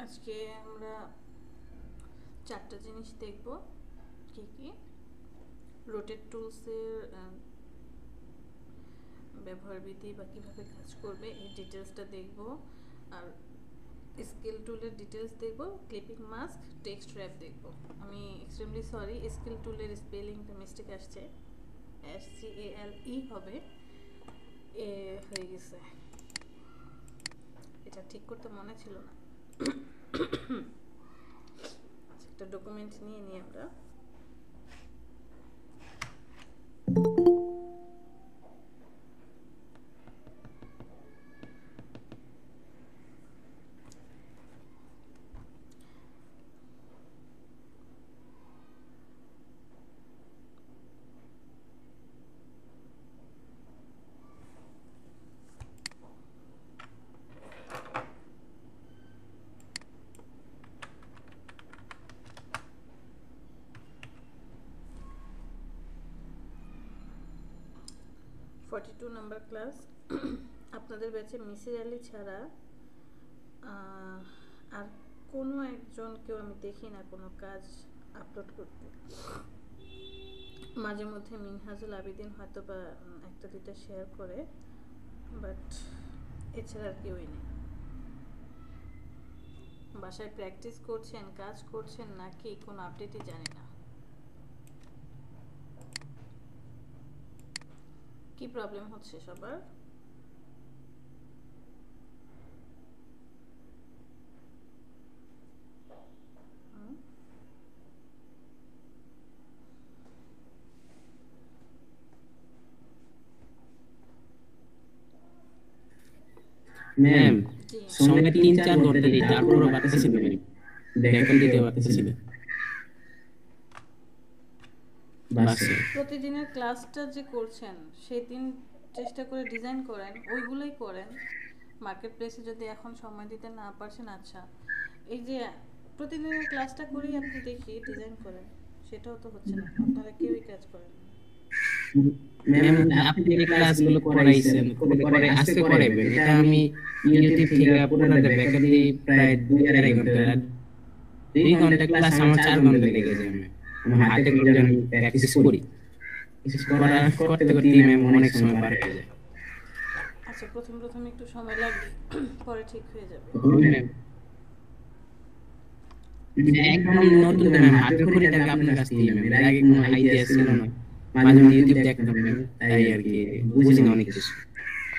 আজকে আমরা চারটা জিনিস দেখব। কি কি? রোটেট টুলসের ব্যবহার বিধি বা কীভাবে কাজ করবে এই ডিটেলসটা দেখব। আর স্কেল টুলের ডিটেলস দেখব, ক্লিপিং মাস্ক, টেক্সট র্যাপ দেখব। আমি এক্সট্রিমলি সরি, স্কেল টুলের স্পেলিংটা মিস্টেক আসছে, SCALE হবে, এ হয়ে গেছে, এটা ঠিক করতে মনে ছিল না। একটা ডকুমেন্ট নিয়ে নিই আমরা। 42 নাম্বার ক্লাস। আপনাদের ব্যাচে মিসির আলী ছাড়া আর কোনো একজনকেও আমি দেখি না কোনো কাজ আপলোড করতে। মাঝে মধ্যে মিনহাজুল আবেদিন হয়তো বা একটা দুইটা শেয়ার করে, বাট এছাড়া আর কেউই নেই। বাসায় প্র্যাকটিস করছেন, কাজ করছেন নাকি কোনো আপডেটই জানি না। কি প্রবলেম হচ্ছে সবার? ম্যাম জি, সঙ্গে 3-4 ঘন্টা দিই, তারপরও পারতেছি না ম্যাম, ব্যাকআপ দিতে পারতেছি না বাসে। প্রতিদিনের ক্লাসটা যে করছেন সেই দিন চেষ্টা করে ডিজাইন করেন, ওইগুলোই করেন। মার্কেট প্লেসে যদি এখন সময় দিতে না পারছেন, আচ্ছা এই যে প্রতিদিনের ক্লাসটা করেই আপনি দেখি ডিজাইন করেন, সেটাও তো হচ্ছে না, আপনারা কেউই কাজ করেন না। ম্যাম আপনি যে ক্লাসগুলো করাইছেন, করে আজকে করাইবেন, এটা আমি ইউটিউব থেকে পুরোটা ব্যাকআপ দিই প্রায় 2-2.5 ঘন্টা। 2 ঘন্টা ক্লাস আমার 4 ঘন্টা লেগে যায় ম্যাম। আমার হাতে করে আমি প্র্যাকটিস করি, করতে করতে ম্যাম অনেক সময় পার হয়ে যায়। আচ্ছা, প্রথম প্রথম একটু সময় লাগবে, পরে ঠিক হয়ে যাবে। ম্যাম একদম নতুন তো ম্যাম, হাতে খড়ি থাকে আপনার কাছ থেকে ম্যাম, এর আগে কোনো আইডিয়া ছিল না। মাঝে মাঝে ইউটিউব দেখতাম ম্যাম, তাই আর কি বুঝি না অনেক কিছু।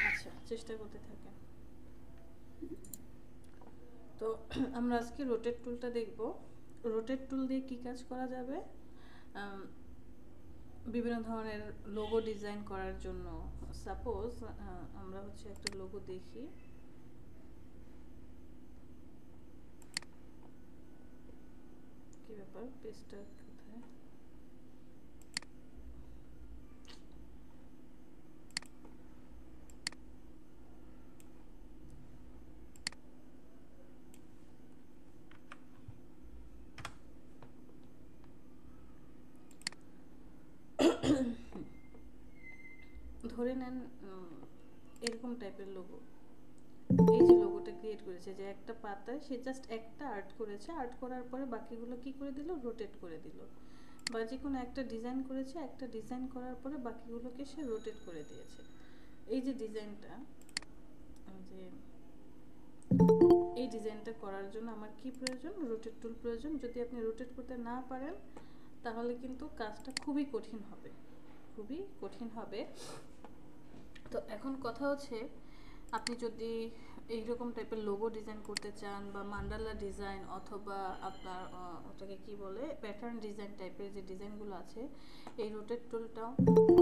আচ্ছা, চেষ্টা করতে থাকেন। তো আমরা আজকে রোটেট টুলটা দেখব। রোটেট টুল দিয়ে কি কাজ করা যাবে? বিভিন্ন ধরনের লোগো ডিজাইন করার জন্য। সাপোজ আমরা হচ্ছে একটা লোগো দেখি। কি ব্যাপার, পেজটা কোথায়? ধরে নেন এরকম টাইপের লোগো। এই যে লোগোটা ক্রিয়েট করেছে, যে একটা পাতায় সে জাস্ট একটা আর্ট করেছে, আর্ট করার পরে বাকিগুলো কি করে দিল, রোটেট করে দিল। বা যে কোনো একটা ডিজাইন করেছে, একটা ডিজাইন করার পরে বাকিগুলোকে সে রোটেট করে দিয়েছে। এই যে ডিজাইনটা, যে এই ডিজাইনটা করার জন্য আমার কি প্রয়োজন? রোটেট টুল প্রয়োজন। যদি আপনি রোটেট করতে না পারেন তাহলে কিন্তু কাজটা খুবই কঠিন হবে, খুবই কঠিন হবে। তো এখন কথা হচ্ছে, আপনি যদি এইরকম টাইপের লোগো ডিজাইন করতে চান বা মান্ডালা ডিজাইন, অথবা আপনার ওটাকে কি বলে, প্যাটার্ন ডিজাইন টাইপের যে ডিজাইনগুলো আছে, এই রোটেট টুলটাও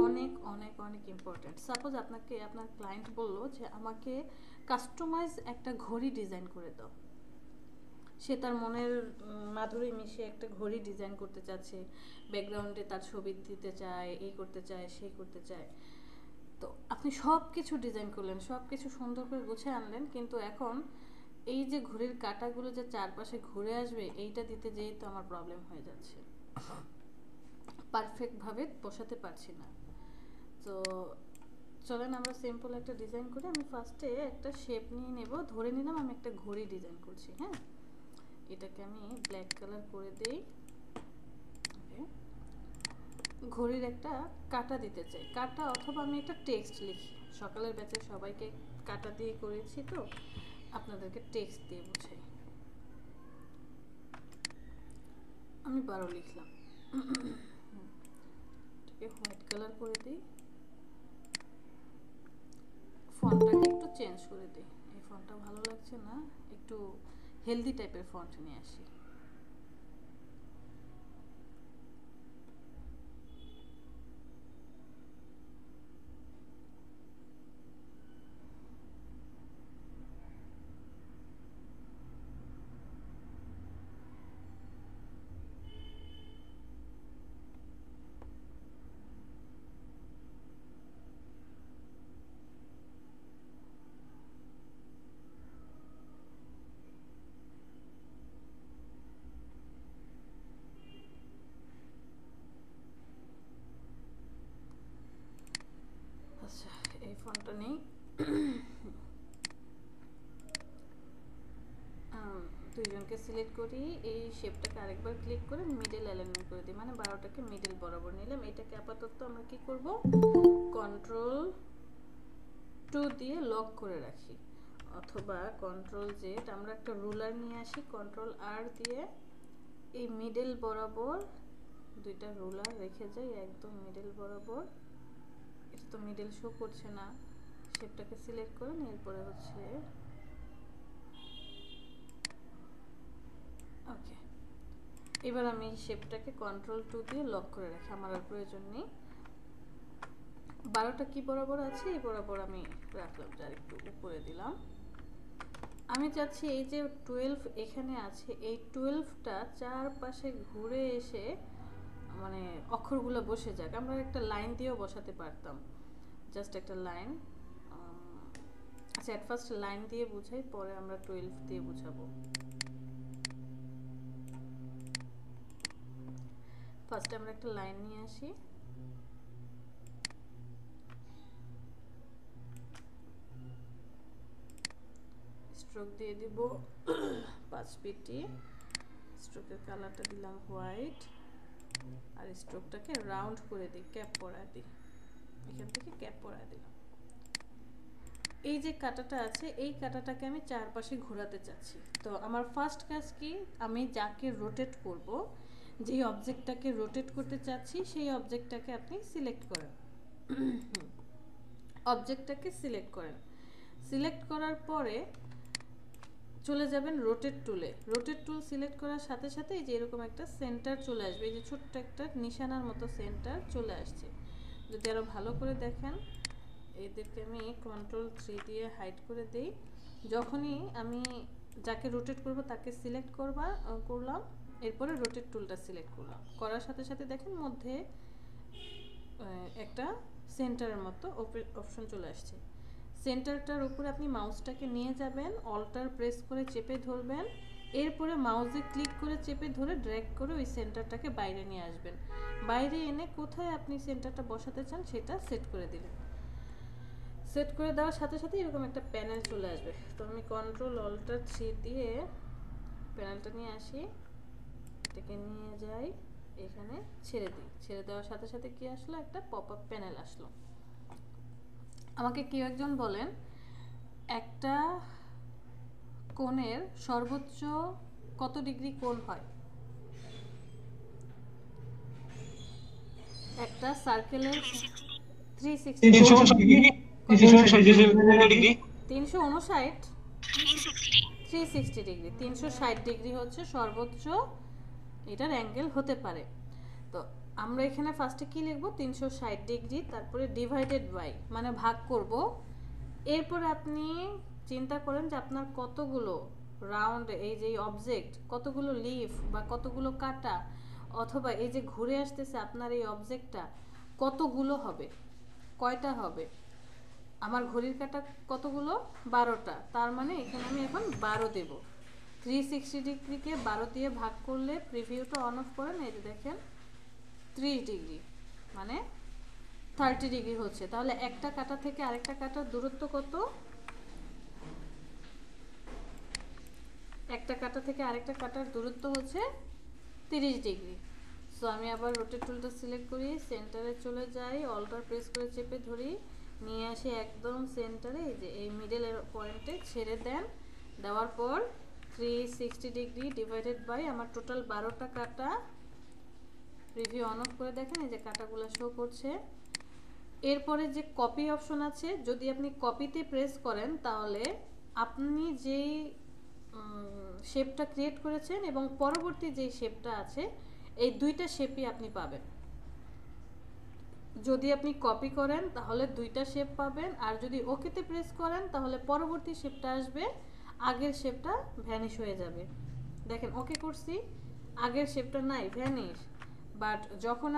অনেক অনেক অনেক ইম্পর্ট্যান্ট। সাপোজ আপনাকে আপনার ক্লায়েন্ট বললো যে আমাকে কাস্টমাইজ একটা ঘড়ি ডিজাইন করে দাও। সে তার মনের মাধুরী মিশিয়ে একটা ঘড়ি ডিজাইন করতে চাচ্ছে, ব্যাকগ্রাউন্ডে তার ছবি দিতে চায়, এই করতে চায়, সেই করতে চায়। তো আপনি সব কিছু ডিজাইন করলেন, সব কিছু সুন্দর করে গুছিয়ে আনলেন, কিন্তু এখন এই যে ঘড়ির কাঁটাগুলো যে চারপাশে ঘুরে আসবে, এইটা দিতে যেয়েই তো আমার প্রবলেম হয়ে যাচ্ছে, পারফেক্টভাবে বসাতে পারছি না। তো চলেন আমরা সিম্পল একটা ডিজাইন করি। আমি ফার্স্টে একটা শেপ নিয়ে নেব, ধরে নিলাম আমি একটা ঘড়ি ডিজাইন করছি। হ্যাঁ, এটাকে আমি ব্ল্যাক কালার করে দেই। ঘড়ির একটা কাটা দিতে চাই, কাটা অথবা আমি একটা টেক্সট লিখি। সকালের ব্যাচে সবাইকে কাটা দিয়ে করেছি, তো আপনাদেরকে টেক্সট দিয়ে বুঝাই। আমি 12 লিখলাম। এটাকে হোয়াইট কালার করে দিই, ফন্টটাকে একটু চেঞ্জ করে দিই। এই ফন্টটা ভালো লাগছে না, একটু হেলদি টাইপের ফন্ট নিয়ে আসি। আচ্ছা, এই ফন্টটা নেই। দুইজনকে সিলেক্ট করি, এই শেপটাকে আরেকবার ক্লিক করে মিডল অ্যালাইনমেন্ট করে দিই, মানে 12টাকে মিডল বরাবর নিলাম। এটাকে আপাতত আমরা কি করব, Ctrl+2 দিয়ে লক করে রাখি, অথবা Ctrl+Z। আমরা একটা রুলার নিয়ে আসি, Ctrl+R দিয়ে এই মিডল বরাবর দুইটা রুলার রেখে যাই, একদম মিডল বরাবর। এটা তো মিডল শো করছে না, শেপটাকে সিলেক্ট করেন। এরপরে হচ্ছে ওকে, এবার আমি শেপটাকে Ctrl+2 দিয়ে লক করে রাখি, আমার আর প্রয়োজন নেই। 12টা কি বরাবর আছে, এই বরাবর আমি রাখলাম, যার একটু উপরে দিলাম। আমি চাচ্ছি এই যে 12 এখানে আছে, এই 12টা চারপাশে ঘুরে এসে মানে অক্ষরগুলো বসে যাক। আমরা একটা লাইন দিয়েও বসাতে পারতাম, জাস্ট একটা লাইন। আচ্ছা, এট ফার্স্ট লাইন দিয়ে বুঝাই, পরে আমরা 12 দিয়ে বুঝাবো। ফার্স্টে আমরা একটা লাইন নিয়ে আসি, স্ট্রোক দিয়ে দিব 5 পিটি। স্ট্রোকের কালারটা দিলাম হোয়াইট, আর স্ট্রোকটাকে রাউন্ড করে দিই, ক্যাপ পরায় দিই, এখান থেকে ক্যাপ পরায় দিলাম। এই যে কাটাটা আছে, এই কাটাটাকে আমি চারপাশে ঘোরাতে চাচ্ছি। তো আমার ফার্স্ট কাজ কি, আমি যাকে রোটেট করব, যেই অবজেক্টটাকে রোটেট করতে চাচ্ছি, সেই অবজেক্টটাকে আপনি সিলেক্ট করেন। অবজেক্টটাকে সিলেক্ট করেন, সিলেক্ট করার পরে চলে যাবেন রোটেট টুলে। রোটেট টুল সিলেক্ট করার সাথে সাথে এই যে এরকম একটা সেন্টার চলে আসবে, এই যে ছোট্ট একটা নিশানার মতো সেন্টার চলে আসছে। যদি আরো ভালো করে দেখেন, এদেরকে আমি Ctrl+3 দিয়ে হাইড করে দেই। যখনই আমি যাকে রোটেট করব তাকে সিলেক্ট করলাম, এরপরে রোটেট টুলটা সিলেক্ট করলাম, করার সাথে সাথে দেখেন মধ্যে একটা সেন্টারের মতো অপশন চলে আসছে। সেন্টারটার উপরে আপনি মাউসটাকে নিয়ে যাবেন, অল্টার প্রেস করে চেপে ধরবেন, এরপরে মাউসে ক্লিক করে চেপে ধরে ড্র্যাগ করে ওই সেন্টারটাকে বাইরে নিয়ে আসবেন। বাইরে এনে কোথায় আপনি সেন্টারটা বসাতে চান সেটা সেট করে দিলেন। সেট করে দেওয়ার সাথে সাথে এরকম একটা প্যানেল চলে আসবে। তো আমি Ctrl+Alt+3 দিয়ে প্যানেলটা নিয়ে আসি, এটাকে নিয়ে যাই এখানে, ছেড়ে দিই। ছেড়ে দেওয়ার সাথে সাথে কি আসলো, একটা পপ আপ প্যানেল আসলো। আমাকে কেউ একজন বলেন, একটা কোণের সর্বোচ্চ কত ডিগ্রি কোণ হয়? একটা সার্কেলের 360 ডিগ্রি, 360 ডিগ্রি হচ্ছে সর্বোচ্চ এটার অ্যাঙ্গেল হতে পারে। তো আমরা এখানে ফার্স্টে কি লিখব, 360 ডিগ্রি, তারপরে ডিভাইডেড বাই মানে ভাগ করব। এরপরে আপনি চিন্তা করেন যে আপনার কতগুলো রাউন্ড, এই যে অবজেক্ট, কতগুলো লিফ বা কতগুলো কাটা, অথবা এই যে ঘুরে আসতেছে আপনার এই অবজেক্টটা কতগুলো হবে, কয়টা হবে। আমার ঘড়ির কাঁটা কতগুলো, 12টা, তার মানে এখানে আমি এখন 12 দেব। 360 ডিগ্রিকে 12 দিয়ে ভাগ করলে, প্রিভিউটা অন অফ করেন, এই যে দেখেন 30 ডিগ্রি মানে 30 ডিগ্রি হচ্ছে। তাহলে একটা কাঁটা থেকে আরেকটা কাঁটার দূরত্ব কত, একটা কাটা থেকে আরেকটা কাটার দূরত্ব হচ্ছে 30 ডিগ্রি। সো আমি আবার রোটেট টুলটা সিলেক্ট করি, সেন্টারে চলে যাই, অল্টার প্রেস করে চেপে ধরি, নিয়ে আসি একদম সেন্টারে, এই যে এই মিডল পয়েন্টে ছেড়ে দেন। দেওয়ার পর 360 ডিগ্রি ডিভাইডেড বাই আমার টোটাল 12টা কাটা। রিভিউ অন অফ করে দেখেন এই যে কাটাগুলো শো করছে। এরপরে যে কপি অপশন আছে, যদি আপনি কপিতে প্রেস করেন তাহলে আপনি যেই শেপটা ক্রিয়েট করেছেন এবং পরবর্তী যেই শেপটা আছে এই দুইটা শেপই আপনি পাবেন। যদি আপনি কপি করেন তাহলে দুইটা শেপ পাবেন, আর যদি ওকেতে প্রেস করেন তাহলে পরবর্তী শেপটা আসবে, আগের শেপটা ভ্যানিশ হয়ে যাবে। দেখেন ওকে করছি, আগের শেপটা নাই, ভ্যানিশ। বাট যখন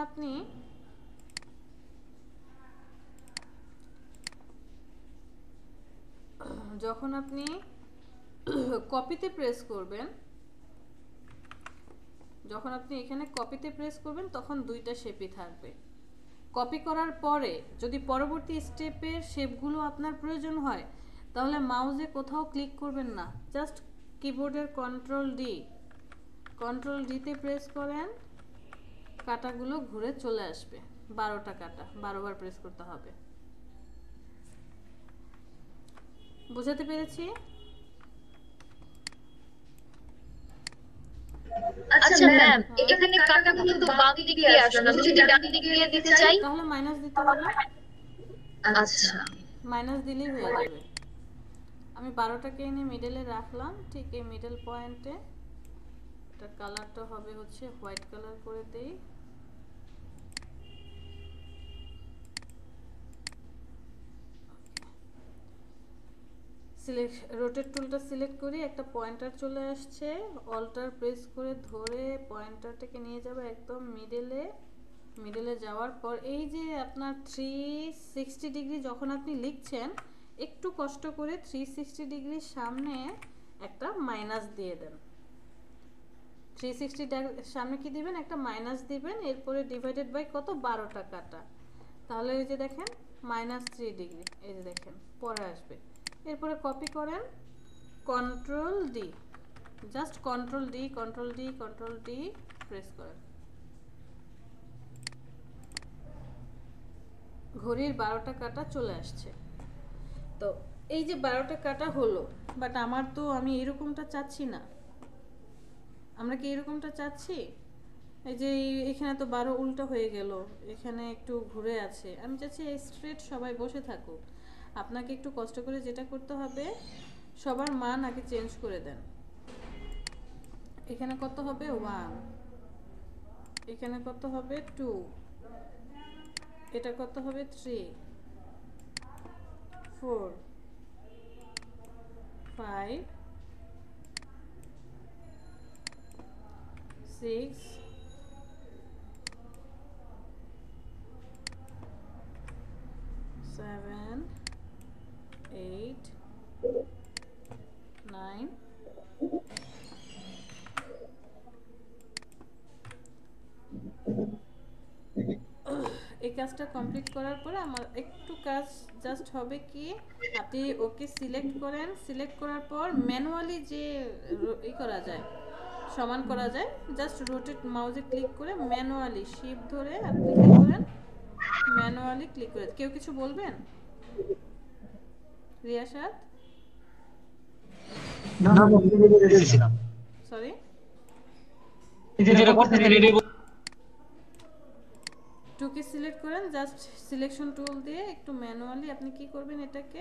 আপনি কপিতে প্রেস করবেন, যখন আপনি এখানে কপিতে প্রেস করবেন তখন দুইটা শেপই থাকবে। কপি করার পরে যদি পরবর্তী স্টেপের শেপগুলো আপনার প্রয়োজন হয় তাহলে মাউসে কোথাও ক্লিক করবেন না, জাস্ট কিবোর্ডের কন্ট্রোল ডিতে প্রেস করেন, কাটাগুলো ঘুরে চলে আসবে। 12টা কাটা 12 বার প্রেস করতে হবে। বুঝাতে পেরেছি? আচ্ছা ম্যাম, এখানে কাটাগুলো তো বাম দিক দিয়ে আসলো, আমি যদি ডান দিক দিয়ে দিতে চাই তাহলে মাইনাস দিতে হবে। আচ্ছা, মাইনাস দিলেই হয়ে যাবে। আমি 12টাকে এনে মিডলে রাখলাম, ঠিক এই মিডল পয়েন্টে। এটা কালারটা হবে হচ্ছে হোয়াইট কালার করে দেই। রোটেট টুলটা সিলেক্ট করি, একটা পয়েন্টার চলে আসছে, অল্টার প্রেস করে ধরে পয়েন্টারটাকে নিয়ে যাবে একদম মিডলে যাওয়ার পর এই যে আপনার 360 ডিগ্রি যখন আপনি লিখছেন একটু কষ্ট করে 360 ডিগ্রির সামনে একটা মাইনাস দিয়ে দেন। 360 সামনে কি দিবেন? একটা মাইনাস দিবেন, এরপরে ডিভাইডেড বাই কত? 12টা কাটা। তাহলে এই যে দেখেন -3 ডিগ্রি, এই যে দেখেন পরে আসবে। এরপরে কপি করেন, control D, just control D press করেন। ঘড়ির 12টা কাটা চলে আসছে। তো এই যে 12টা কাটা হলো, বাট আমি এরকমটা চাচ্ছি না। আমরা কি এরকমটা চাচ্ছি? এই যে এখানে তো 12 উল্টো হয়ে গেল, এখানে একটু ঘুরে আছে। আমি চাচ্ছি স্ট্রেট সবাই বসে থাকুক। আপনাকে একটু কষ্ট করে যেটা করতে হবে, সবার মান আগে চেঞ্জ করে দেন। এখানে কত হবে? 1, এখানে কত হবে? 2, এটা কত হবে? 3, 4, 5, 6, 7, 8, 9, এই কাজটা কমপ্লিট করার পরে আমার একটু কাজ জাস্ট হবে কি, আপনি ওকে সিলেক্ট করেন, সিলেক্ট করার পর ম্যানুয়ালি যে করা যায়, সমান করা যায়, জাস্ট রোটেট মাউসে ক্লিক করে ম্যানুয়ালি শিফট ধরে আপনি কি করেন, ম্যানুয়ালি ক্লিক করে। কেউ কিছু বলবেন? রিয়াসাত, সরি, টুকে সিলেক্ট করেন, জাস্ট সিলেকশন টুল দিয়ে একটু ম্যানুয়ালি আপনি কি করবেন, এটাকে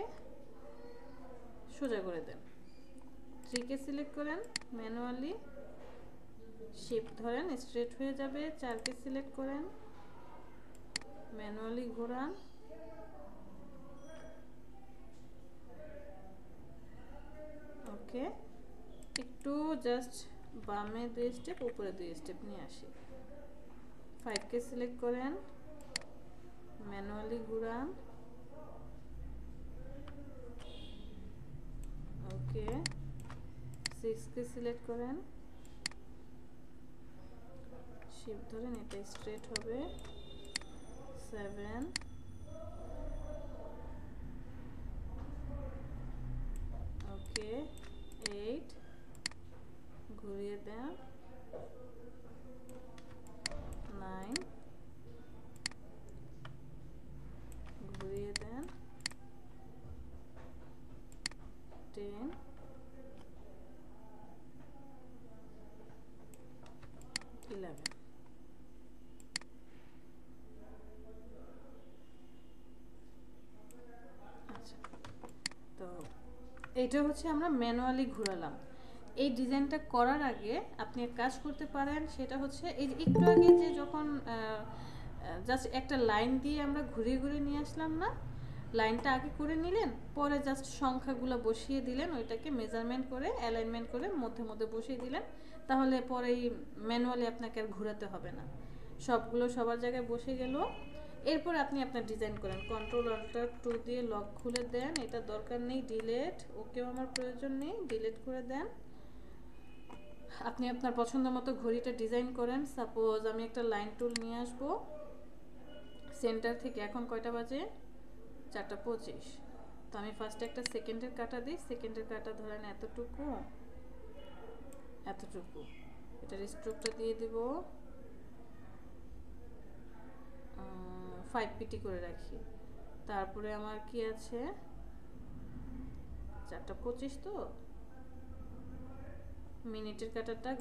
সোজা করে দেন। 3কে সিলেক্ট করেন, ম্যানুয়ালি শিফট ধরেন, স্ট্রেট হয়ে যাবে। 4কে সিলেক্ট করেন, ম্যানুয়ালি ঘোরান, ওকে। একটু জাস্ট বামে 2 স্টেপ, উপরে 2 স্টেপ নিয়ে আসি। 5কে সিলেক্ট করেন, ম্যানুয়ালি ঘুরান, ওকে। 6কে সিলেক্ট করেন, শিফট ধরেন, এটা স্ট্রেট হবে। 7, ওকে। 8, ঘুরিয়ে দেন 9 ঘুরিয়ে দেন 10 11 আচ্ছা তো এইটা হচ্ছে আমরা ম্যানুয়ালি ঘোরালাম। এই ডিজাইনটা করার আগে আপনি এক কাজ করতে পারেন, সেটা হচ্ছে এই যে একটু আগে যে যখন জাস্ট একটা লাইন দিয়ে আমরা ঘুরিয়ে ঘুরিয়ে নিয়ে আসলাম না, লাইনটা আগে করে নিলেন, পরে জাস্ট সংখ্যাগুলো বসিয়ে দিলেন, ওইটাকে মেজারমেন্ট করে অ্যালাইনমেন্ট করে মধ্যে মধ্যে বসিয়ে দিলেন, তাহলে পরে ম্যানুয়ালি আপনাকে আর ঘোরাতে হবে না, সবগুলো সবার জায়গায় বসে গেল। এরপর আপনি আপনার ডিজাইন করেন, কন্ট্রোল অল্টার 2 দিয়ে লক খুলে দেন, এটা দরকার নেই, ডিলিট, ওকেও আমার প্রয়োজন নেই, ডিলিট করে দেন। আপনি আপনার পছন্দ মতো ঘড়িটা ডিজাইন করেন। সাপোজ আমি একটা লাইন টুল নিয়ে আসব সেন্টার থেকে, এখন কয়টা বাজে 4:25, তো আমি ফার্স্টে একটা সেকেন্ডের কাটা দিই, সেকেন্ডের কাটা ধরেন এতটুকু এতটুকু, এটার স্ট্রোকটা দিয়ে দিব 5 পিটি করে রাখি। তারপরে আমার কি আছে 4:25, তো মিনিটের কাটাটা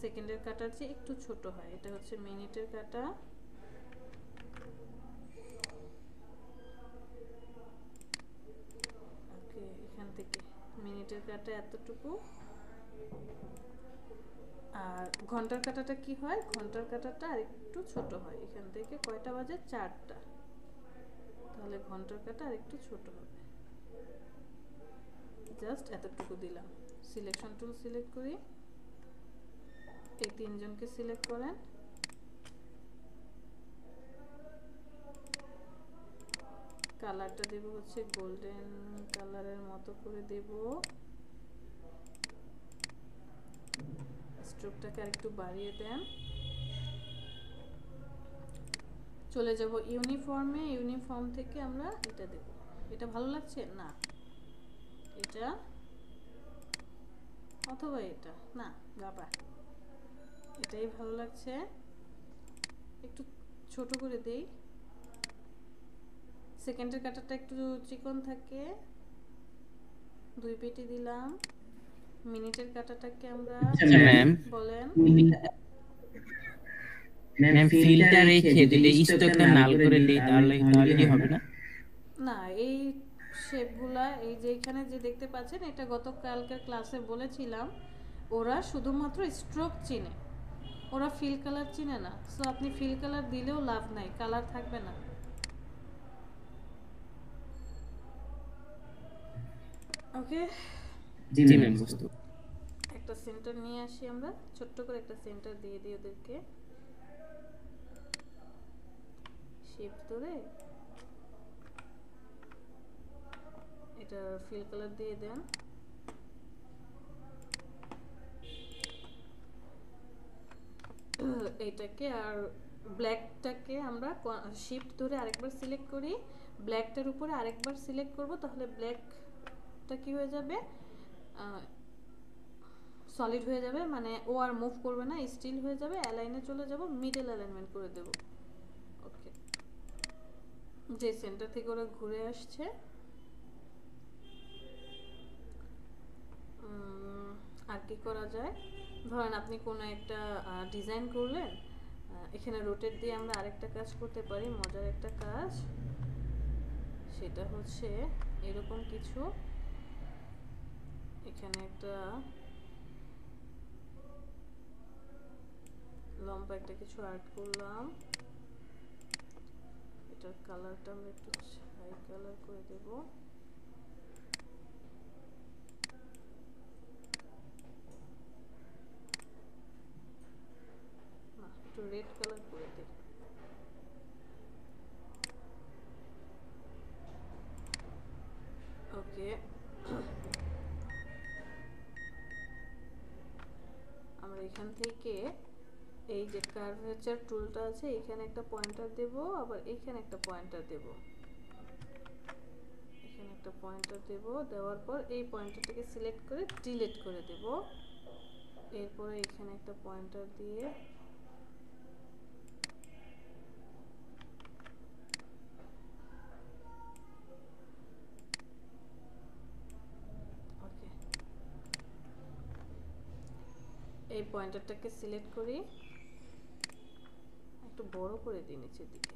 সেকেন্ডের কাটার চেয়ে একটু ছোট হয়, এটা হচ্ছে মিনিটের কাটা। ওকে, এখান থেকে মিনিটের কাটা এতটুকু। আর ঘন্টার কাটাটা কি হয়, ঘন্টার কাটাটা আর একটু ছোট হয়, এখান থেকে কয়টা বাজে 4টা, তাহলে ঘন্টার কাটা আর একটু ছোট হবে। জাস্ট এতটুকু দিলাম। সিলেকশন টুল সিলেক্ট করি, এই তিনজনকে সিলেক্ট করেন, কালারটা দেব হচ্ছে গোল্ডেন কালারের মতো করে দেব, স্ট্রোকটাকে আরেকটু বাড়িয়ে দেন। চলে যাব ইউনিফর্মে, ইউনিফর্ম থেকে আমরা এটা দেব। এটা ভালো লাগছে না, এটা অথবা এটা না, বাবা এটাই ভালো লাগছে, একটু ছোট করে দেই। সেকেন্ডের কাটারটা একটু চিকন থাকে, 2 পেটি দিলাম। মিনিটের কাটাটাকে আমরা ম্যাম বলেন ম্যাম ফিল্টার রেখে দিলে স্টকটা নাল করে দিই, তাহলে তাহলে কি হবে না? না, এই শেপগুলা এই যে এখানে যে দেখতে পাচ্ছেন, এটা গতকালকের ক্লাসে বলেছিলাম, ওরা শুধুমাত্র স্ট্রোক চিনে, ওরা ফিল কালার চিনে না। সো আপনি ফিল কালার দিলেও লাভ নাই, কালার থাকবে না। ওকে, জি ম্যাম, বুঝতে। একটা সেন্টার নিয়ে আসি আমরা, ছোট্ট করে একটা সেন্টার দিয়ে দিই ওদেরকে, শেপ ধরে এটা ফিল কালার দিয়ে দেন। এইটাকে আর ব্ল্যাকটাকে আমরা শিফট ধরে আরেকবার সিলেক্ট করি, ব্ল্যাকটার উপরে আরেকবার সিলেক্ট করব, তাহলে ব্ল্যাকটা কি হয়ে যাবে, সলিড হয়ে যাবে, মানে ও আর মুভ করবে না, স্টিল হয়ে যাবে। অ্যালাইনে চলে যাব, মিডল অ্যালাইনমেন্ট করে দেব। ওকে, যে সেন্টার থেকে ওরা ঘুরে আসছে, আর কি করা যায়, ধরেন আপনি কোনো একটা ডিজাইন করলেন, এখানে রোটেট দিয়ে আমরা আরেকটা কাজ করতে পারি, মজার একটা কাজ, সেটা হচ্ছে এরকম কিছু, এখানে একটা লম্বা একটা কিছু আর্ট করলাম, এটার কালারটা আমরা একটু হাই কালার করে দেব, একটু রেড কালার করে দিই। ওকে, আমরা এখান থেকে এই যে কার্ভেচার টুলটা আছে, এখানে একটা পয়েন্টার দেব, আবার এখানে একটা পয়েন্টার দেব, এখানে একটা পয়েন্টার দেব, দেওয়ার পর এই পয়েন্টারটাকে সিলেক্ট করে ডিলিট করে দেব। এরপরে এখানে একটা পয়েন্টার দিয়ে ওকে, এই পয়েন্টারটাকে সিলেক্ট করি, একটু বড় করে দিই নিচের দিকে।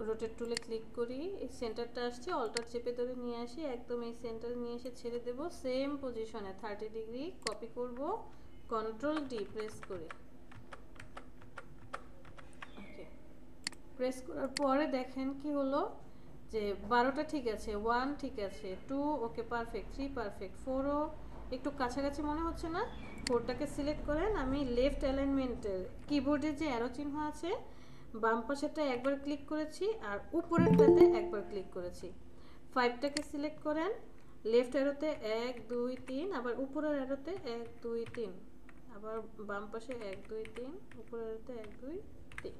রোটেট টুলে ক্লিক করি, এই সেন্টারটা আসছে, অল্টার চেপে ধরে নিয়ে আসি, একদম এই সেন্টারে নিয়ে এসে ছেড়ে দেব। সেম পজিশনে 30 ডিগ্রি কপি করব, কন্ট্রোল ডি প্রেস করে। ওকে, প্রেস করার পরে দেখেন কি হলো, যে 12টা ঠিক আছে, 1 ঠিক আছে, 2 ওকে পারফেক্ট, 3 পারফেক্ট, 4ও একটু কাছাকাছি মনে হচ্ছে না? 4টাকে সিলেক্ট করেন। আমি লেফট অ্যালাইনমেন্টের কিবোর্ডে যে অ্যারো চিহ্ন আছে বাম পাশেরটা একবার ক্লিক করেছি আর উপরেরটাতে একবার ক্লিক করেছি। 5টাকে সিলেক্ট করেন, লেফট অ্যারোতে 1 2 3, আবার উপরের অ্যারোতে 1 2 3, আবার বাম পাশে 1 2 3, উপরের অ্যারোতে 1 2 3।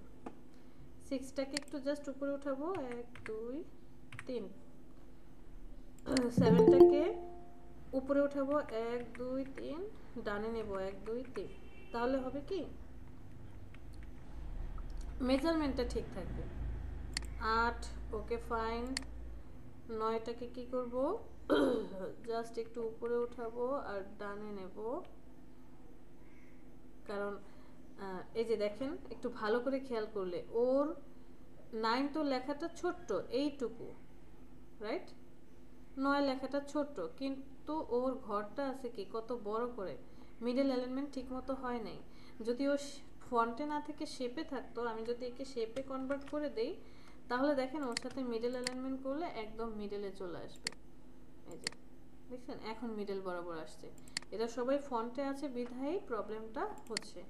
6টাকে একটু জাস্ট উপরে উঠাবো, 1 2 3। 7টাকে উপরে উঠাবো, 1 2 3, ডানে নেব 1 2 3। তাহলে হবে কি, মেজারমেন্টটা ঠিক থাকবে। 8 ওকে ফাইন। 9টাকে কি করব, জাস্ট একটু উপরে উঠাবো আর ডানে নেব, কারণ এই যে দেখেন একটু ভালো করে খেয়াল করলে ওর 9 তো লেখাটা ছোট্ট এইটুকু, রাইট? 9 লেখাটা ছোট্ট, কিন্তু ওর ঘরটা আছে কি কত বড় করে, মিডল অ্যালাইনমেন্ট ঠিক মতো হয় নাই। যদি ও ফন্টে না থেকে শেপে থাকতো, আমি যদি একে শেপে কনভার্ট করে দেই, তাহলে দেখেন ওর সাথে মিডল অ্যালাইনমেন্ট করলে একদম মিডলে চলে আসবে। এই যে দেখছেন এখন মিডল বরাবর আসছে। এটা সবাই ফন্টে আছে বিধায় প্রবলেমটা হচ্ছে।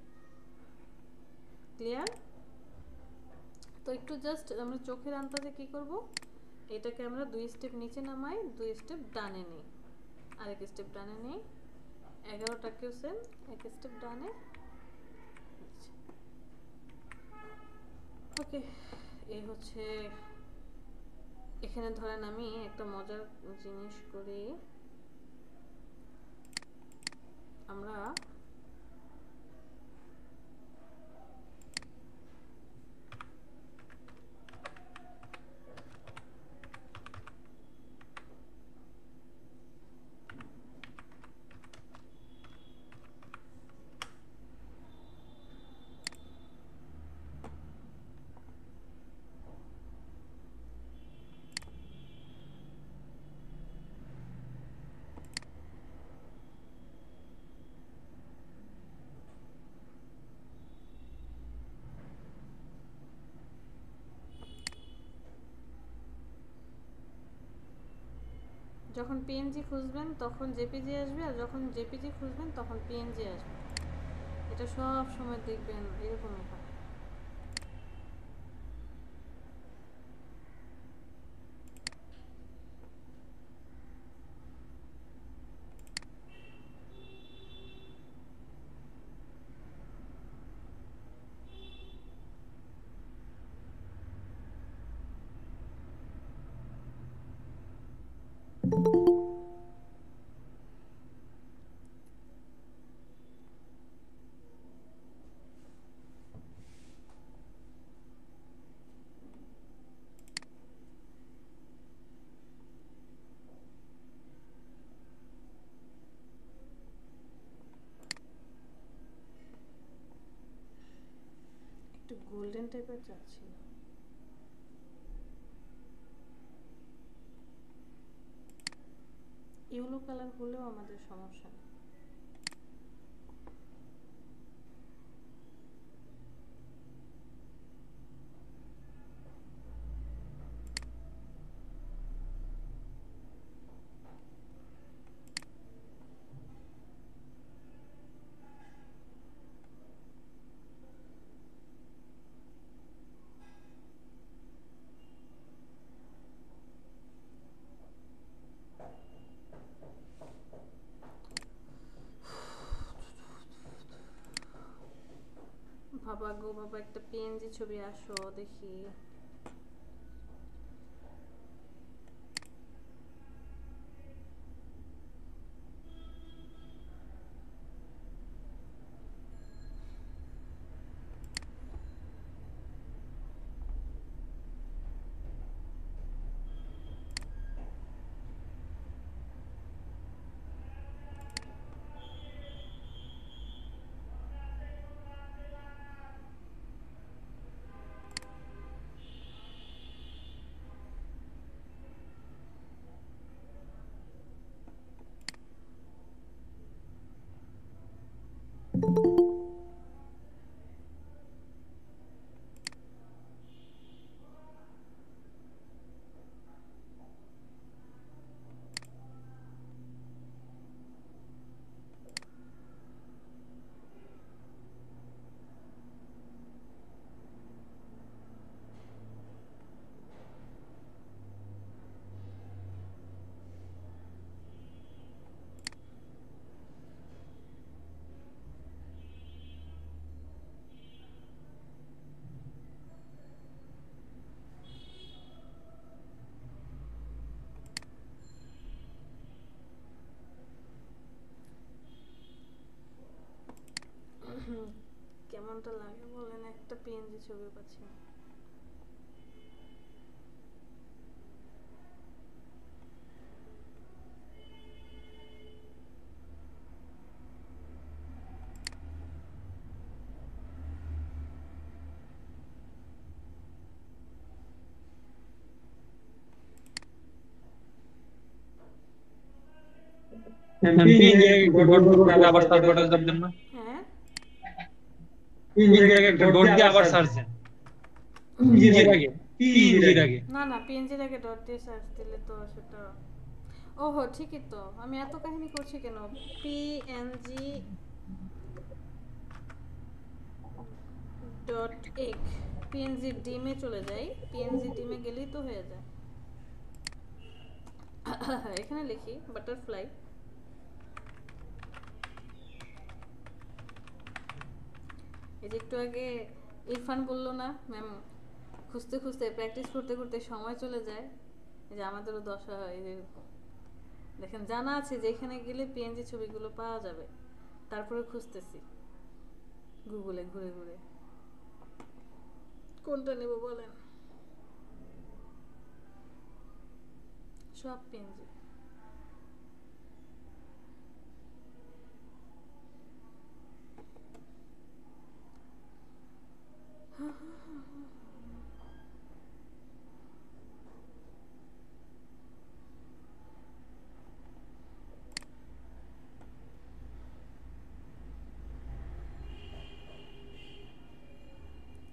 ক্লিয়ার? তো একটু জাস্ট আমরা চোখের আন্দাজে কি করব, এটাকে আমরা 2 স্টেপ নিচে নামাই, 2 স্টেপ ডানে নিই, আরেক স্টেপ ডানে নিই, 11টাকেও সেম, এক স্টেপ ডানে। ওকে, এই হচ্ছে। এখানে ধরেন আমি একটা মজার জিনিস করি, আমরা যখন পিএনজি খুঁজবেন তখন জেপিজি আসবে, আর যখন জেপিজি খুঁজবেন তখন পিএনজি আসবে। এটা সব সময় দেখবেন এরকমই হয়। একটু গোল্ডেন টাইপের চাচ্ছি, ইয়েলো কালার হলেও আমাদের সমস্যা নেই। বাবা গো বাবা, একটা পিএনজি ছবি আসো দেখি। কতটা লাগে বলেন, একটা পিএনজি ছবি পাচ্ছি না। तीन जगह डॉट डॉट पे আবার সার্চ বাটন চাপ দেন না, হ্যাঁ তিন জায়গায় একটা ডট দিয়ে আবার সার্চ দেন পিএনজির আগে, পিএনজির আগে। না না, পিএনজির আগে ডট দিয়ে সার্চ দিলে তো সেটা, ওহো ঠিকই তো, আমি এত কাহিনী করছি কেন? পিএনজি ডট এক, পিএনজি ডিমে চলে যাই, পিএনজি ডিমে গেলেই তো হয়ে যায়। এখানে লিখি বাটারফ্লাই, এই যে একটু আগে ইরফান বললো না ম্যাম, খুঁজতে খুঁজতে প্র্যাকটিস করতে করতে সময় চলে যায়, এই যে আমাদেরও দশা হয়। এই যে দেখেন, জানা আছে যে এখানে গেলে পিএনজি ছবিগুলো পাওয়া যাবে, তারপরে খুঁজতেছি গুগলে ঘুরে ঘুরে কোনটা নেব বলেন, সব পিএনজি।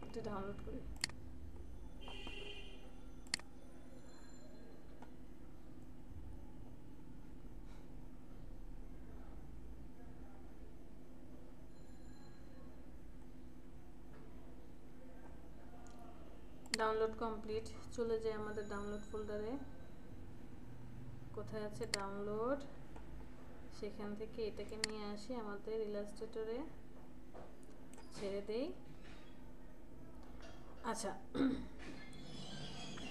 এটা ডাউনলোড করি। ডাউনলোড কমপ্লিট, চলে যায় আমাদের ডাউনলোড ফোল্ডারে। কোথায় আছে ডাউনলোড, সেখান থেকে এটাকে নিয়ে আসি আমাদের ইলাস্ট্রেটরে, ছেড়ে দেই। আচ্ছা,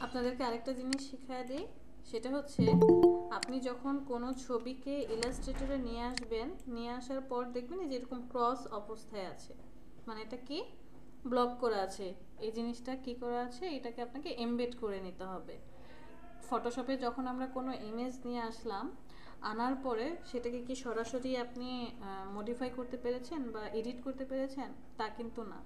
আপনাদেরকে আরেকটা জিনিস শিখিয়ে দিই, সেটা হচ্ছে আপনি যখন কোনো ছবিকে ইলাস্ট্রেটরে নিয়ে আসবেন, নিয়ে আসার পর দেখবেন যে এরকম ক্রস অবস্থায় আছে, মানে এটা কি ব্লক করা আছে, এই জিনিসটা কি করা আছে, এটাকে আপনাকে এমবেড করে নিতে হবে। ফটোশপে যখন আমরা কোনো ইমেজ নিয়ে আসলাম, আনার পরে সেটাকে কি সরাসরি আপনি মডিফাই করতে পেরেছেন বা এডিট করতে পেরেছেন, তা কিন্তু না।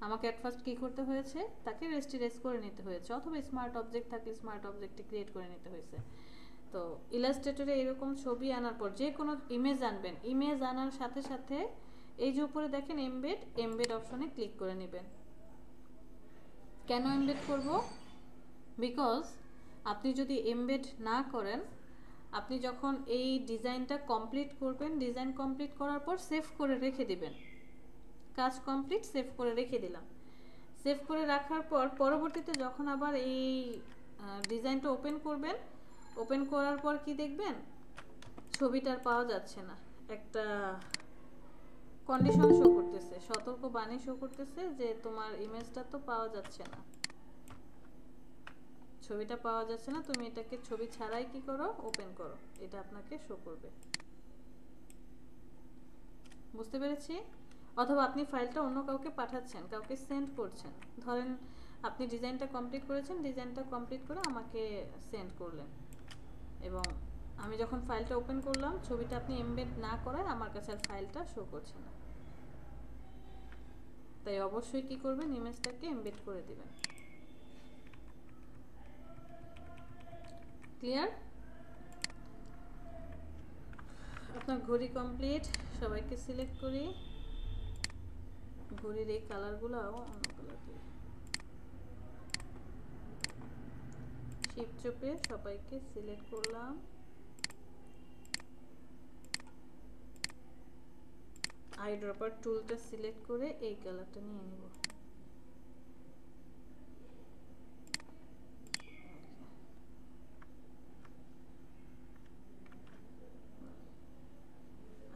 আমাকে অ্যাট ফার্স্ট কী করতে হয়েছে, তাকে রেস্টিরেস করে নিতে হয়েছে, অথবা স্মার্ট অবজেক্ট থাকলে স্মার্ট অবজেক্টে ক্রিয়েট করে নিতে হয়েছে। তো ইলাস্ট্রেটরে এরকম ছবি আনার পর যে কোনো ইমেজ আনবেন, ইমেজ আনার সাথে সাথে এই যে উপরে দেখেন এমবেড, এমবেড অপশনে ক্লিক করে নেবেন। কেন এমবেড করব? বিকজ আপনি যদি এমবেড না করেন, আপনি যখন এই ডিজাইনটা কমপ্লিট করবেন, ডিজাইন কমপ্লিট করার পর সেভ করে রেখে দিবেন, কাজ কমপ্লিট, সেভ করে রেখে দিলাম। সেভ করে রাখার পর পরবর্তীতে যখন আবার এই ডিজাইনটা ওপেন করবেন, ওপেন করার পর কি দেখবেন, ছবিটা আর পাওয়া যাচ্ছে না, একটা কন্ডিশন শো করতেছে, সতর্ক বাণী শো করতেছে যে তোমার ইমেজটা তো পাওয়া যাচ্ছে না, ছবিটা পাওয়া যাচ্ছে না, তুমি এটাকে ছবি ছাড়াই কি করো, ওপেন করো, এটা আপনাকে শো করবে। বুঝতে পেরেছি? অথবা আপনি ফাইলটা অন্য কাউকে পাঠাচ্ছেন, কাউকে সেন্ড করছেন, ধরেন আপনি ডিজাইনটা কমপ্লিট করেছেন, ডিজাইনটা কমপ্লিট করে আমাকে সেন্ড করলেন, এবং আমি যখন ফাইলটা ওপেন করলাম, ছবিটা আপনি এমবেড না করায় আমার কাছে আর ফাইলটা শো করছে না। তাই অবশ্যই কি করবেন, ইমেজটাকে এমবেড করে দিবেন। ক্লিয়ার? আপনার ঘড়ি কমপ্লিট, সবাইকে সিলেক্ট করি, ঘড়ির এই কালারগুলো অন্য কালার দিই, শিফট চেপে সবাইকে সিলেক্ট করলাম, আইড্রপার টুলটা সিলেক্ট করে এই কালারটা নিয়ে নিব।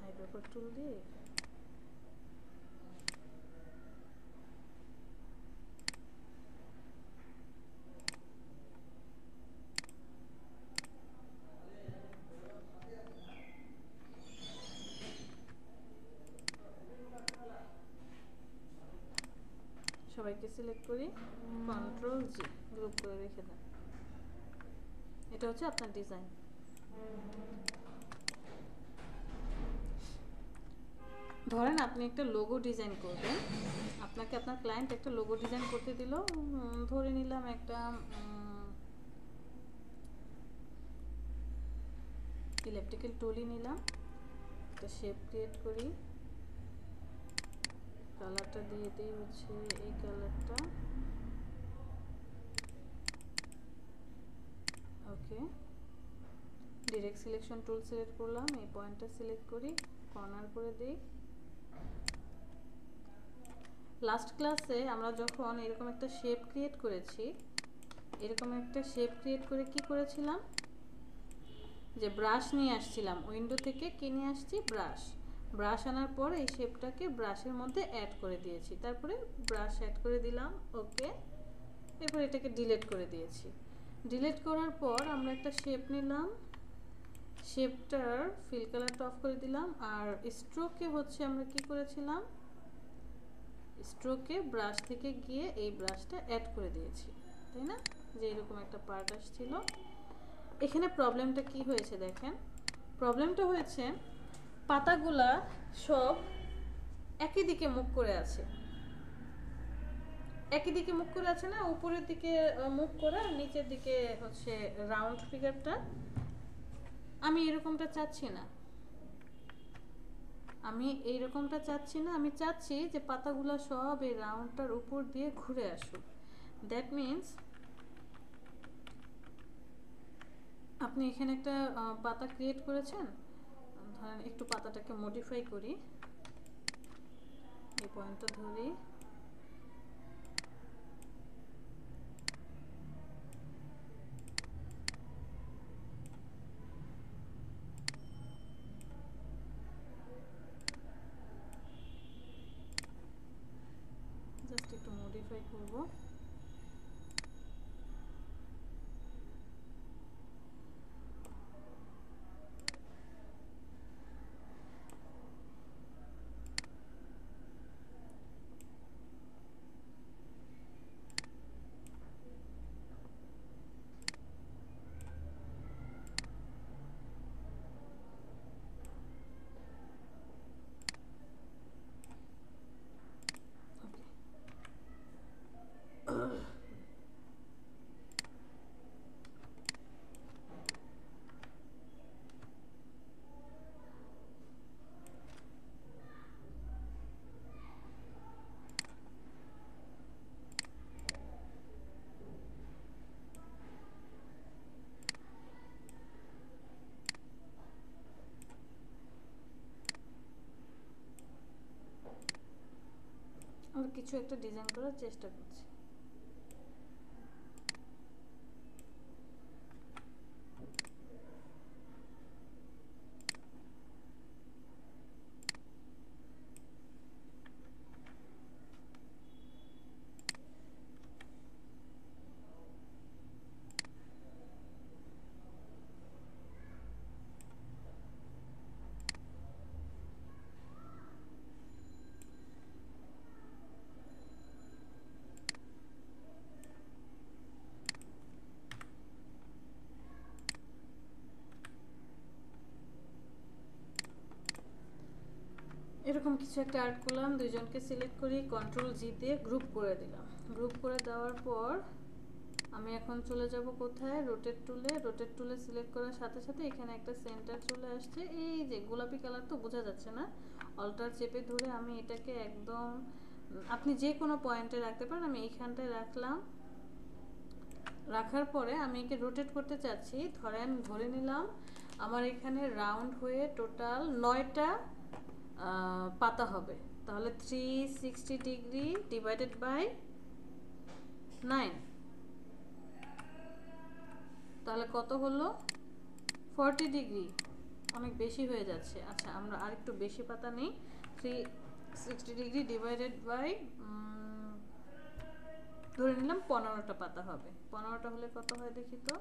আইড্রপার টুল দিয়ে সিলেক্ট করি, কন্ট্রোল জি, গ্রুপ করে রেখে দেন। এটা হচ্ছে আপনার ডিজাইন। ধরেন আপনি একটা লোগো ডিজাইন করবেন, আপনাকে আপনার ক্লায়েন্ট একটা লোগো ডিজাইন করতে দিল, ধরে নিলাম একটা ইলেকট্রিক্যাল টুলই নিলাম, একটা শেপ ক্রিয়েট করি, কালারটা দিয়ে দিই হচ্ছে এই কালারটা, ওকে। ডিরেক্ট সিলেকশন টুল সিলেক্ট করলাম, এই পয়েন্টটা সিলেক্ট করি, কর্নার করে দিই। লাস্ট ক্লাসে আমরা যখন এরকম একটা শেপ ক্রিয়েট করেছি, এরকম একটা শেপ ক্রিয়েট করে কি করেছিলাম, যে ব্রাশ নিয়ে আসছিলাম উইন্ডো থেকে, কি নিয়ে আসছি, ব্রাশ। ব্রাশ আনার পর এই শেপটাকে ব্রাশের মধ্যে অ্যাড করে দিয়েছি, তারপরে ব্রাশ অ্যাড করে দিলাম, ওকে। এরপর এটাকে ডিলিট করে দিয়েছি। ডিলিট করার পর আমরা একটা শেপ নিলাম, শেপটার ফিল কালারটা অফ করে দিলাম, আর স্ট্রোকে হচ্ছে আমরা কি করেছিলাম, স্ট্রোকে ব্রাশ থেকে গিয়ে এই ব্রাশটা অ্যাড করে দিয়েছি, তাই না, যে এরকম একটা পার্ট আসছিল। এখানে প্রবলেমটা কি হয়েছে দেখেন, প্রবলেমটা হয়েছে পাতাগুলা সব একই দিকে মুখ করে আছে, একই দিকে মুখ করে আছে না, উপরের দিকে মুখ করে, আর নিচের দিকে হচ্ছে রাউন্ড ফিগারটা। আমি এরকমটা চাচ্ছি না, আমি এইরকমটা চাচ্ছি না, আমি চাচ্ছি যে পাতাগুলো সব এই রাউন্ডটার উপর দিয়ে ঘুরে আসুক। দ্যাট মিনস আপনি এখানে একটা পাতা ক্রিয়েট করেছেন, ধরেন একটু পাতাটাকে মডিফাই করি, এই পয়েন্টটা ধরি, জাস্ট একটু মডিফাই করব। আর কিছু একটা ডিজাইন করার চেষ্টা করছি। এরকম কিছু একটা আর্ট করলাম, দুইজনকে সিলেক্ট করি, কন্ট্রোল জি দিয়ে গ্রুপ করে দিলাম। গ্রুপ করে দেওয়ার পর আমি এখন চলে যাব কোথায়, রোটেট টুলে। রোটেট টুলে সিলেক্ট করার সাথে সাথে এখানে একটা সেন্টার চলে আসছে, এই যে গোলাপি কালার তো বোঝা যাচ্ছে না, অল্টার চেপে ধরে আমি এটাকে একদম, আপনি যে কোনো পয়েন্টে রাখতে পারেন, আমি এইখানটায় রাখলাম। রাখার পরে আমি একে রোটেট করতে চাচ্ছি, ধরে নিলাম আমার এখানে রাউন্ড হয়ে টোটাল 9টা পাতা হবে, তাহলে 360 ডিগ্রি ডিভাইডেড বাই 9, তাহলে কত হলো, 40 ডিগ্রি, অনেক বেশি হয়ে যাচ্ছে। আচ্ছা আমরা আর একটু বেশি পাতা নিই, 360 ডিগ্রি ডিভাইডেড বাই ধরে নিলাম 15টা পাতা হবে, 15টা হলে কত হয় দেখি তো।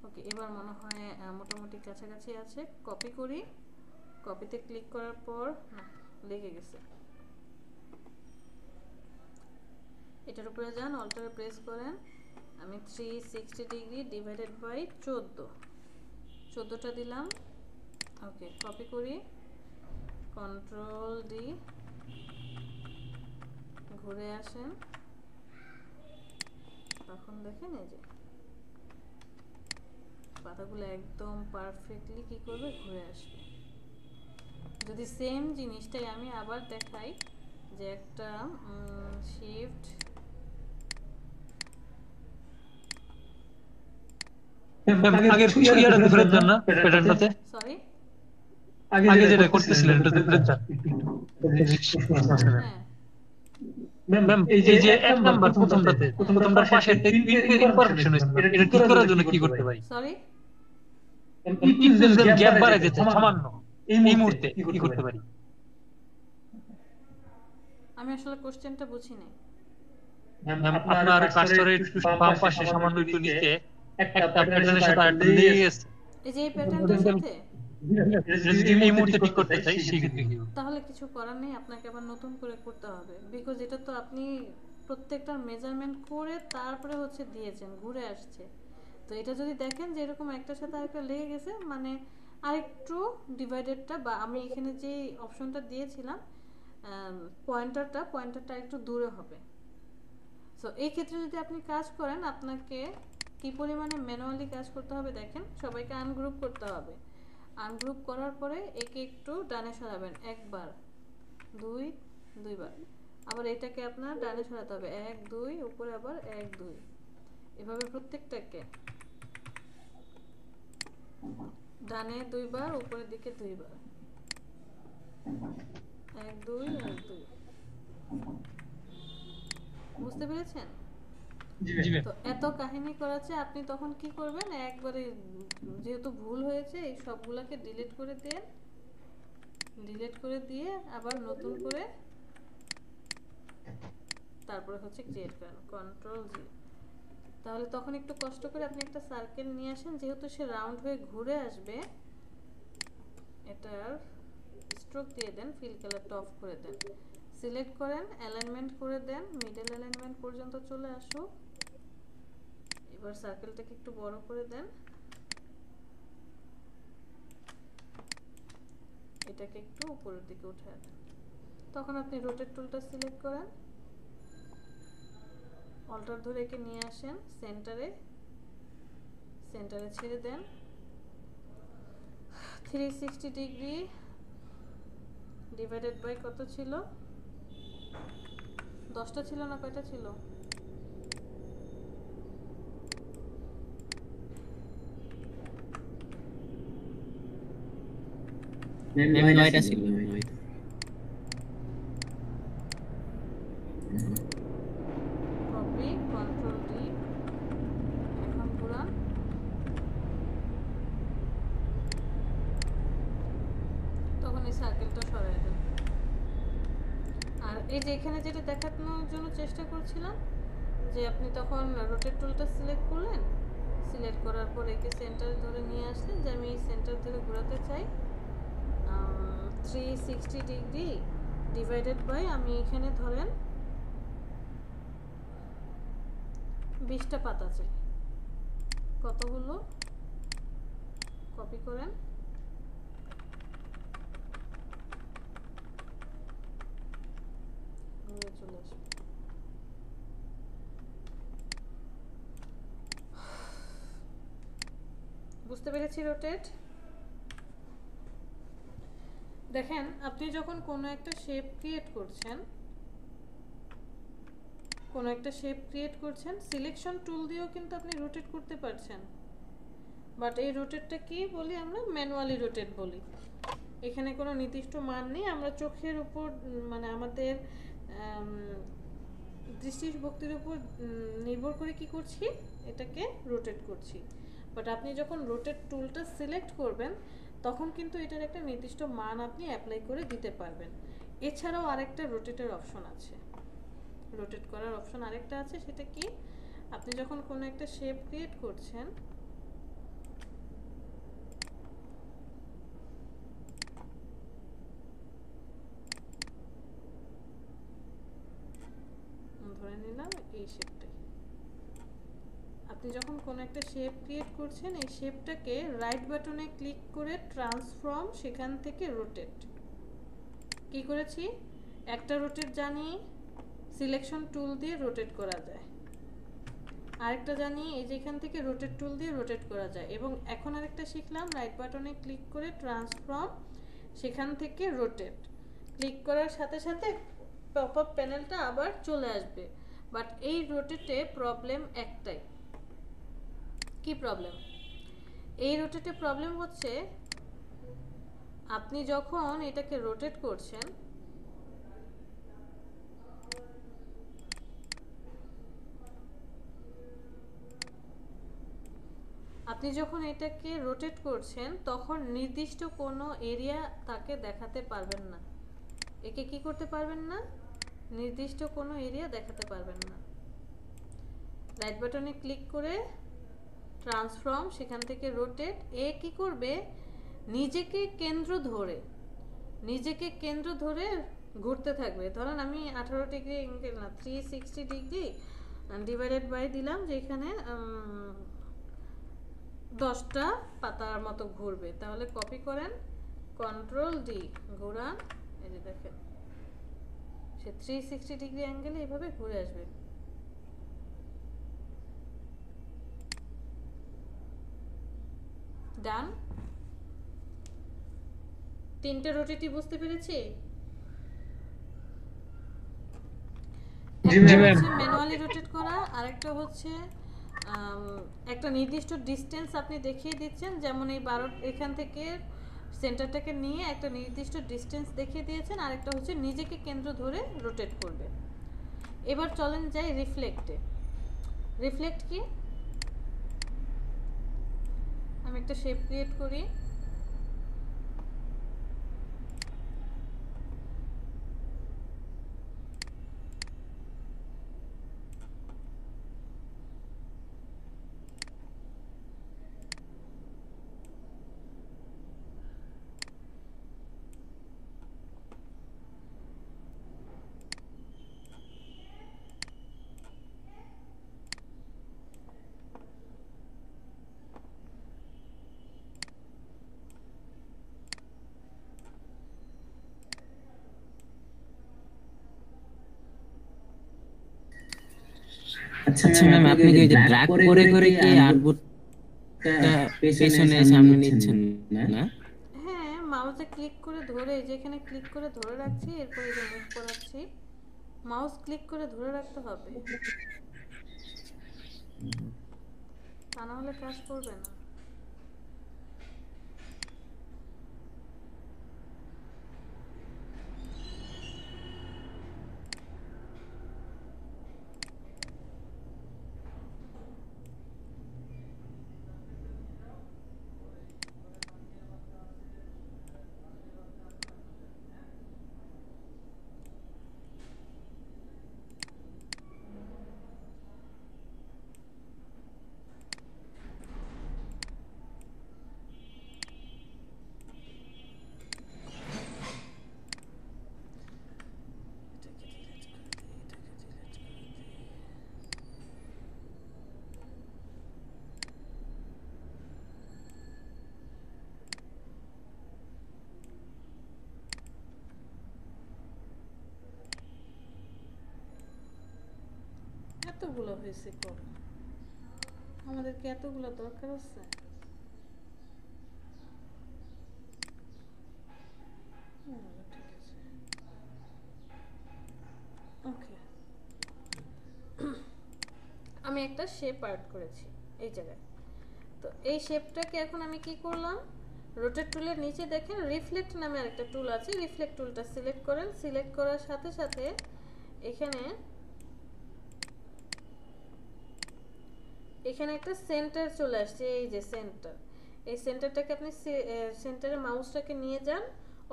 ওকে, এবার মনে হয় মোটামুটি কাছাকাছি আছে। কপি করি, কপিতে ক্লিক করার পর না লেগে গেছে, এটার উপরে যান, অল্টারে প্রেস করেন। আমি 360 ডিগ্রি ডিভাইডেড বাই 14টা দিলাম। ওকে, কপি করি, কন্ট্রোল ডি, ঘুরে আসেন। তখন দেখেন এই যে পাতাগুলো একদম পারফেক্টলি কি করবে, ঘুরে আসবে। যদি সেম জিনিসটাই আমি আবার দেখাই, যে একটা শিফট আগের ইয়াটাতে ফেরত যান না, প্যাটার্নটাতে সরি আগে যেটা করতেছিলেন এটাতে ফেরত যান। হ্যাঁ ম্যাম এই যে 1 নাম্বার প্রথমটার পাশে ইনফরমেশন হয়েছে, এটা ঠিক করার জন্য কি করতে পারি? সরি ইনফরমেশন গ্যাপ বাড়াই দিতে সামান্য এই মুহূর্তে কি করতে পারি? আমি আসলে কোশ্চেনটা বুঝি নাই। ম্যাম আপনার কার্সরের একটু বাম পাশে সামান্য একটু নিচে একটা প্যাটার্নের সাথে আরেকটা লেগে গেছে। এই যে এই প্যাটার্নটার সাথে যদি এই মুহূর্তে ঠিক করতে চাই সেই ক্ষেত্রে কি হবে? তাহলে কিছু করার নেই, আপনাকে আবার নতুন করে করতে হবে। বিকজ এটা তো আপনি প্রত্যেকটা মেজারমেন্ট করে তারপরে হচ্ছে দিয়েছেন, ঘুরে আসছে। তো এটা যদি দেখেন যে এরকম একটার সাথে আরেকটা লেগে গেছে, মানে আরেকটু ডিভাইডেডটা, বা আমি এখানে যে অপশনটা দিয়েছিলাম পয়েন্টারটা একটু দূরে হবে। সো এই ক্ষেত্রে যদি আপনি কাজ করেন, আপনাকে কি পরিমাণে ম্যানুয়ালি কাজ করতে হবে দেখেন। সবাইকে আনগ্রুপ করতে হবে। আনগ্রুপ করার পরে একে একটু ডানে সরাবেন, একবার, দুইবার। আবার এটাকে আপনার ডানে সরাতে হবে, 1 2, উপরে আবার 1 2, এভাবে প্রত্যেকটাকে ডানে 2 বার, উপরের দিকে 2 বার, 1 2 1 2। বুঝতে পেরেছেন? তো এত কাহিনী করাচ্ছে, আপনি তখন কি করবেন, একবারে যেহেতু ভুল হয়েছে এই সবগুলোকে ডিলিট করে দেন। ডিলিট করে দিয়ে আবার নতুন করে তারপরে হচ্ছে ক্রিয়েট করেন, কন্ট্রোল জি। তাহলে তখন একটু কষ্ট করে আপনি একটা সার্কেল নিয়ে আসেন, যেহেতু সে রাউন্ড হয়ে ঘুরে আসবে। এটার স্ট্রোক দিয়ে দেন, ফিল কালারটা অফ করে দেন, সিলেক্ট করেন, অ্যালাইনমেন্ট করে দেন, মিডল অ্যালাইনমেন্ট পর্যন্ত চলে আসুক। এবার সার্কেলটাকে একটু বড় করে দেন, এটাকে একটু উপরের দিকে উঠিয়ে দেন। তখন আপনি রোটেট টুলটা সিলেক্ট করেন, অল্টার ধরে একে নিয়ে আসেন সেন্টারে ছেড়ে দেন। 360 ডিগ্রি ডিভাইডেড বাই কত ছিল, 10টা ছিল না কয়টা ছিল? নয়টা ছিল। কপি, কন্ট্রোল ডি, এখন ঘুরান। তখন এই সার্কেলটা সরাই দেন। আর এই যে এখানে যেটা দেখানোর জন্য চেষ্টা করছিলাম, যে আপনি তখন রোটেট টুলটা সিলেক্ট করলেন, সিলেক্ট করার পর একে সেন্টার ধরে নিয়ে আসলেন, যে আমি এই সেন্টার ধরে ঘোরাতে চাই। 360 ডিগ্রি ডিভাইডেড বাই, আমি এখানে ধরেন 20টা পাতা চাই। কত হলো, কপি করেন, ঘুরে চলে আসবে। বুঝতে পেরেছি রোটেট? দেখেন, আপনি যখন কোনো একটা শেপ ক্রিয়েট করছেন, সিলেকশন টুল দিয়েও কিন্তু আপনি রোটেট করতে পারছেন। বাট এই রোটেটটা কি বলি আমরা, ম্যানুয়ালি রোটেট বলি। এখানে কোনো নির্দিষ্ট মান নেই, আমরা চোখের উপর মানে আমাদের দৃষ্টিশক্তির উপর নির্ভর করে কি করছি, এটাকে রোটেট করছি। বাট আপনি যখন রোটেট টুলটা সিলেক্ট করবেন, তখন কিন্তু এটার একটা নির্দিষ্ট মান আপনি অ্যাপ্লাই করে দিতে পারবেন। এছাড়াও আরেকটা রোটেটের অপশন আছে, রোটেট করার অপশন আরেকটা আছে। সেটা কি, আপনি যখন কোনো একটা শেপ ক্রিয়েট করছেন, ধরে নিলাম এই শেপটাই। আপনি যখন কোনো একটা শেপ ক্রিয়েট করছেন, এই শেপটাকে রাইট বাটনে ক্লিক করে ট্রান্সফর্ম, সেখান থেকে রোটেট। কি করেছি, একটা রোটেট জানি সিলেকশন টুল দিয়ে রোটেট করা যায়, আরেকটা জানি এই যে এখান থেকে রোটেট টুল দিয়ে রোটেট করা যায়, এবং এখন আরেকটা শিখলাম রাইট বাটনে ক্লিক করে ট্রান্সফর্ম, সেখান থেকে রোটেট। ক্লিক করার সাথে সাথে পপ আপ প্যানেলটা আবার চলে আসবে। বাট এই রোটেটে প্রবলেম একটাই। কি প্রবলেম? এই রোটেটে প্রবলেম হচ্ছে আপনি যখন এটাকে রোটেট করছেন, তখন নির্দিষ্ট কোনো এরিয়া তাকে দেখাতে পারবেন না। একে কি করতে পারবেন না? নির্দিষ্ট কোনো এরিয়া দেখাতে পারবেন না। রাইট বাটনে ক্লিক করে ট্রান্সফর্ম, সেখান থেকে রোটেট। এ কি করবে, নিজেকে কেন্দ্র ধরে ঘুরতে থাকবে। ধরেন আমি 18 ডিগ্রি এঙ্গেল না 360 ডিগ্রি ডিভাইডেড বাই দিলাম, যে এখানে 10টা পাতার মতো ঘুরবে। তাহলে কপি করেন, কন্ট্রোল ডি, ঘোরান, এই যে দেখেন সে 360 ডিগ্রি অ্যাঙ্গেলে এইভাবে ঘুরে আসবে। ডান। 3টে রোটেটই বুঝতে পেরেছি। একটা হচ্ছে ম্যানুয়ালি রোটেট করা, আরেকটা হচ্ছে একটা নির্দিষ্ট ডিস্টেন্স আপনি দেখিয়ে দিচ্ছেন, যেমন এই 12 এখান থেকে সেন্টারটাকে নিয়ে একটা নির্দিষ্ট ডিস্টেন্স দেখিয়ে দিয়েছেন, আরেকটা হচ্ছে নিজেকে কেন্দ্র ধরে রোটেট করবে। এবার চলেন যাই রিফ্লেক্টে। রিফ্লেক্ট কি? আমি একটা শেপ ক্রিয়েট করি, আচ্ছা ম্যাম, আপনি কি ড্র্যাগ করে করে কি আর্টবোর্ডটা পেছনে সামনে নিচ্ছেন না? হ্যাঁ, মাউসে ক্লিক করে ধরে, যেখানে ক্লিক করে ধরে রাখছি, এরপর এই যে মুভ করাচ্ছি। মাউস ক্লিক করে ধরে রাখতে হবে, তা না হলে কাজ করবে না। এতগুলো হয়েছে কম, আমাদেরকে এতগুলো দরকার আছে? ঠিক আছে, ওকে। আমি একটা শেপ আর্ট করেছি এই জায়গায়। তো এই শেপটাকে এখন আমি কি করলাম, রোটেট টুলের নিচে দেখেন রিফ্লেক্ট নামে আরেকটা টুল আছে, রিফ্লেক্ট টুলটা সিলেক্ট করেন। সিলেক্ট করার সাথে সাথে এখানে একটা সেন্টার চলে আসছে, এই যে সেন্টার। এই সেন্টারটাকে আপনি সেন্টারে মাউসটাকে নিয়ে যান,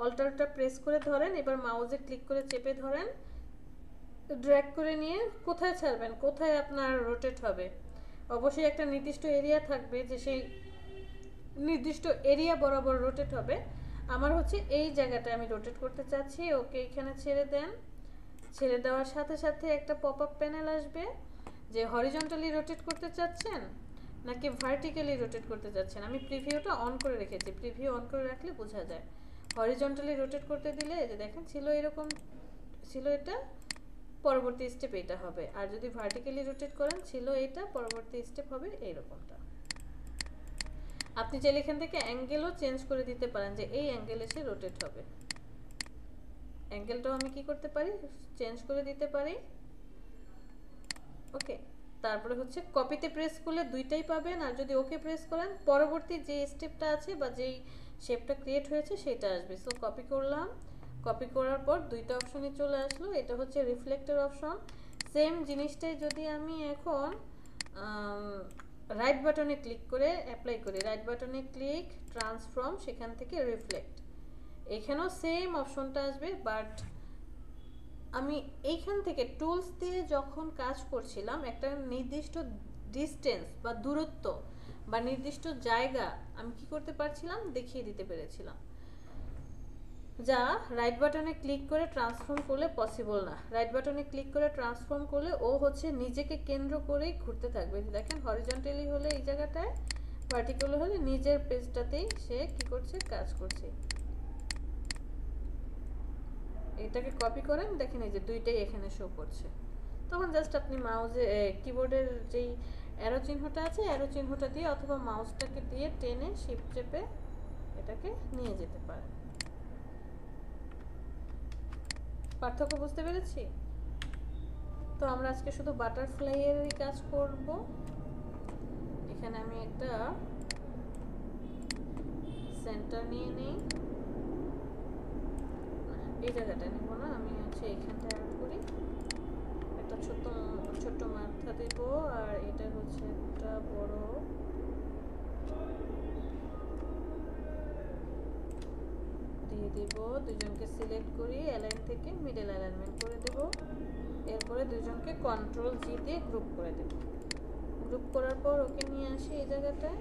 অল্টারটা প্রেস করে ধরেন, এবার মাউসে ক্লিক করে চেপে ধরেন, ড্র্যাগ করে নিয়ে কোথায় ছাড়বেন, কোথায় আপনার রোটেট হবে। অবশ্যই একটা নির্দিষ্ট এরিয়া থাকবে, যে সেই নির্দিষ্ট এরিয়া বরাবর রোটেট হবে। আমার হচ্ছে এই জায়গাটা আমি রোটেট করতে চাচ্ছি। ওকে, এখানে ছেড়ে দেন। ছেড়ে দেওয়ার সাথে সাথে একটা পপ আপ প্যানেল আসবে, যে হরিজন্টালি রোটেট করতে চাচ্ছেন নাকি ভার্টিক্যালি রোটেট করতে চাচ্ছেন। আমি প্রিভিউটা অন করে রেখেছি, প্রিভিউ অন করে রাখলে বোঝা যায়। হরিজন্টালি রোটেট করতে দিলে যে দেখেন ছিল এরকম, ছিল এটা, পরবর্তী স্টেপ এটা হবে। আর যদি ভার্টিক্যালি রোটেট করেন ছিল এটা, পরবর্তী স্টেপ হবে এইরকমটা। আপনি চাইলে এখান থেকে অ্যাঙ্গেলও চেঞ্জ করে দিতে পারেন যে এই অ্যাঙ্গেলে সে রোটেট হবে। অ্যাঙ্গেলটাও আমি কি করতে পারি, চেঞ্জ করে দিতে পারি। ওকে, তারপরে হচ্ছে কপিতে প্রেস করলে দুইটাই পাবেন, আর যদি ওকে প্রেস করেন পরবর্তী যে স্টেপটা আছে বা যেই শেপটা ক্রিয়েট হয়েছে সেটা আসবে। সো কপি করলাম, কপি করার পর দুইটা অপশনই চলে আসলো। এটা হচ্ছে রিফ্লেক্টর অপশন। সেম জিনিসটাই যদি আমি এখন রাইট বাটনে ক্লিক করে অ্যাপ্লাই করি, রাইট বাটনে ক্লিক, ট্রান্সফর্ম, সেখান থেকে রিফ্লেক্ট, এখানেও সেম অপশনটা আসবে। বাট আমি এইখান থেকে টুলস দিয়ে যখন কাজ করছিলাম একটা নির্দিষ্ট ডিস্টেন্স বা দূরত্ব বা নির্দিষ্ট জায়গা আমি কি করতে পারছিলাম, দেখিয়ে দিতে পেরেছিলাম, যা রাইট বাটনে ক্লিক করে ট্রান্সফর্ম করলে পসিবল না। রাইট বাটনে ক্লিক করে ট্রান্সফর্ম করলে ও হচ্ছে নিজেকে কেন্দ্র করেই ঘুরতে থাকবে। দেখেন হরিজন্টালি হলে এই জায়গাটায়, ভার্টিক্যাল হলে নিজের পেজটাতেই সে কি করছে, কাজ করছে। এটাকে কপি করেন, দেখেন এই যে দুইটাই এখানে শো করছে। তখন জাস্ট আপনি মাউসে কিবোর্ডের যেই অ্যারো চিহ্নটা আছে, অ্যারো চিহ্নটা দিয়ে অথবা মাউসটাকে দিয়ে টেনে শিফট চেপে এটাকে নিয়ে যেতে পারেন। পার্থক্য বুঝতে পেরেছি? তো আমরা আজকে শুধু বাটারফ্লাইয়েরই কাজ করব। এখানে আমি একটা সেন্টার নিয়ে নিই, এই জায়গাটা নেব না, আমি হচ্ছে এইখানটা অ্যাড করি, একটা ছোট্ট মাথা দেব, আর এটা হচ্ছে একটা বড় দিয়ে দেব। দুজনকে সিলেক্ট করি, অ্যালাইন থেকে মিডল অ্যালাইনমেন্ট করে দেব। এরপরে দুজনকে কন্ট্রোল জি দিয়ে গ্রুপ করে দেব। গ্রুপ করার পর ওকে নিয়ে আসি এই জায়গাটায়,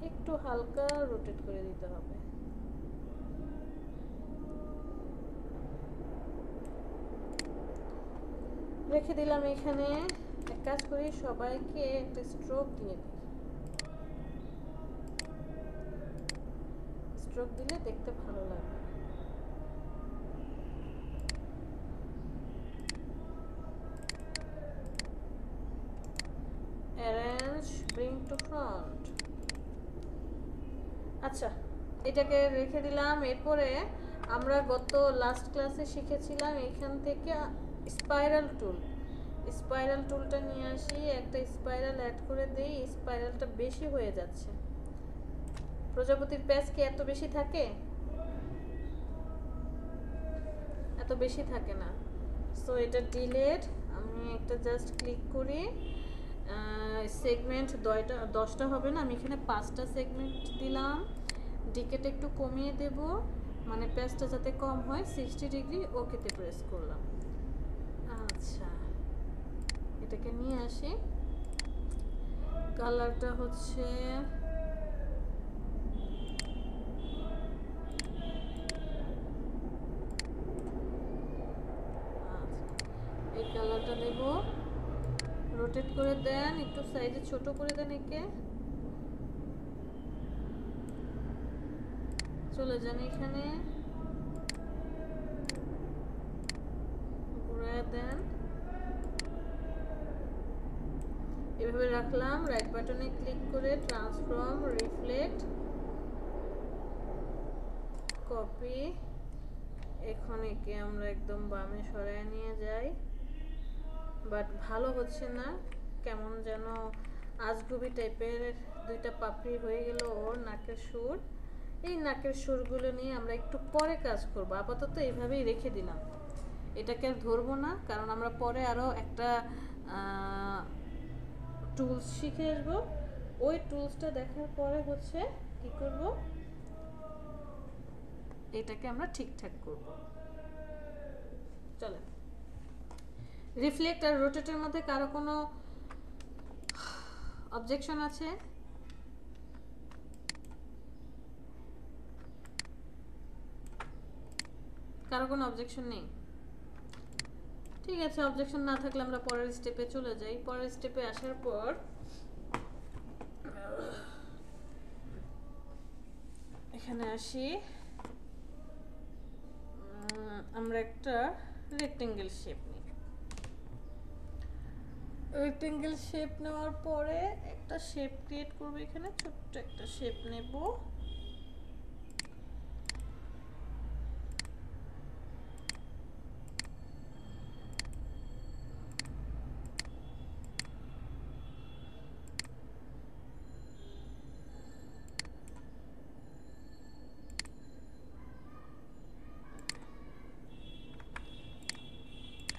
একটু হালকা রোটেট করে দিতে হবে। রেখে দিলাম এখানে। এক কাজ করি, সবাইকে একটা স্ট্রোক দিয়ে দিই। স্ট্রোক দিলে দেখতে ভালো লাগবে। Arrange, bring to front. আচ্ছা, এটাকে রেখে দিলাম। এরপরে আমরা গত লাস্ট ক্লাসে শিখেছিলাম এইখান থেকে স্পাইরাল টুল। স্পাইরাল টুলটা নিয়ে আসি, একটা স্পাইরাল অ্যাড করে দেই। স্পাইরালটা বেশি হয়ে যাচ্ছে। প্রজাপতির প্যাচ কি এত বেশি থাকে? এত বেশি থাকে না। সো এটা ডিলেট, আমি একটা জাস্ট ক্লিক করি। সেগমেন্ট 10টা হবে না, আমি এখানে 5টা সেগমেন্ট দিলাম। ডিকেট একটু কমিয়ে দেব, মানে প্যাচটা যাতে কম হয়। 60 ডিগ্রি, ওকেতে প্রেস করলাম। আচ্ছা, এটাকে নিয়ে আসি। কালারটা হচ্ছে এই কালারটা দেব। রোটেট করে দেন, একটু সাইজে ছোট করে দেন। একে চলে যান, এখানে ঘুরিয়ে দেন। এভাবে রাখলাম। রাইট বাটনে ক্লিক করে ট্রান্সফর্ম, রিফ্লেক্ট, কপি। এখন একে আমরা একদম বামে সরায় নিয়ে যাই। বাট ভালো হচ্ছে না, কেমন যেন আজগুবি টাইপের দুইটা পাপড়ি হয়ে গেল ওর নাকের সুর। এই নাকের সুরগুলো নিয়ে আমরা একটু পরে কাজ করব। আপাতত এইভাবেই রেখে দিলাম, এটাকে আর ধরবো না, কারণ আমরা পরে আরও একটা টুলস শিখে আসবো। ওই টুলসটা দেখার পরে হচ্ছে কি করব, এটাকে আমরা ঠিকঠাক করব। চলেন, রিফ্লেক্ট আর রোটেটের মধ্যে কারো কোনো অবজেকশন আছে? কারো কোনো অবজেকশন নেই? ঠিক আছে, অবজেকশন না থাকলে আমরা পরের স্টেপে চলে যাই। পরের স্টেপে আসার পর এখানে আসি, আমরা একটা রেক্টেঙ্গেল শেপ নিই। রেক্টেঙ্গেল শেপ নেওয়ার পরে একটা শেপ ক্রিয়েট করব, এখানে ছোট্ট একটা শেপ নেব।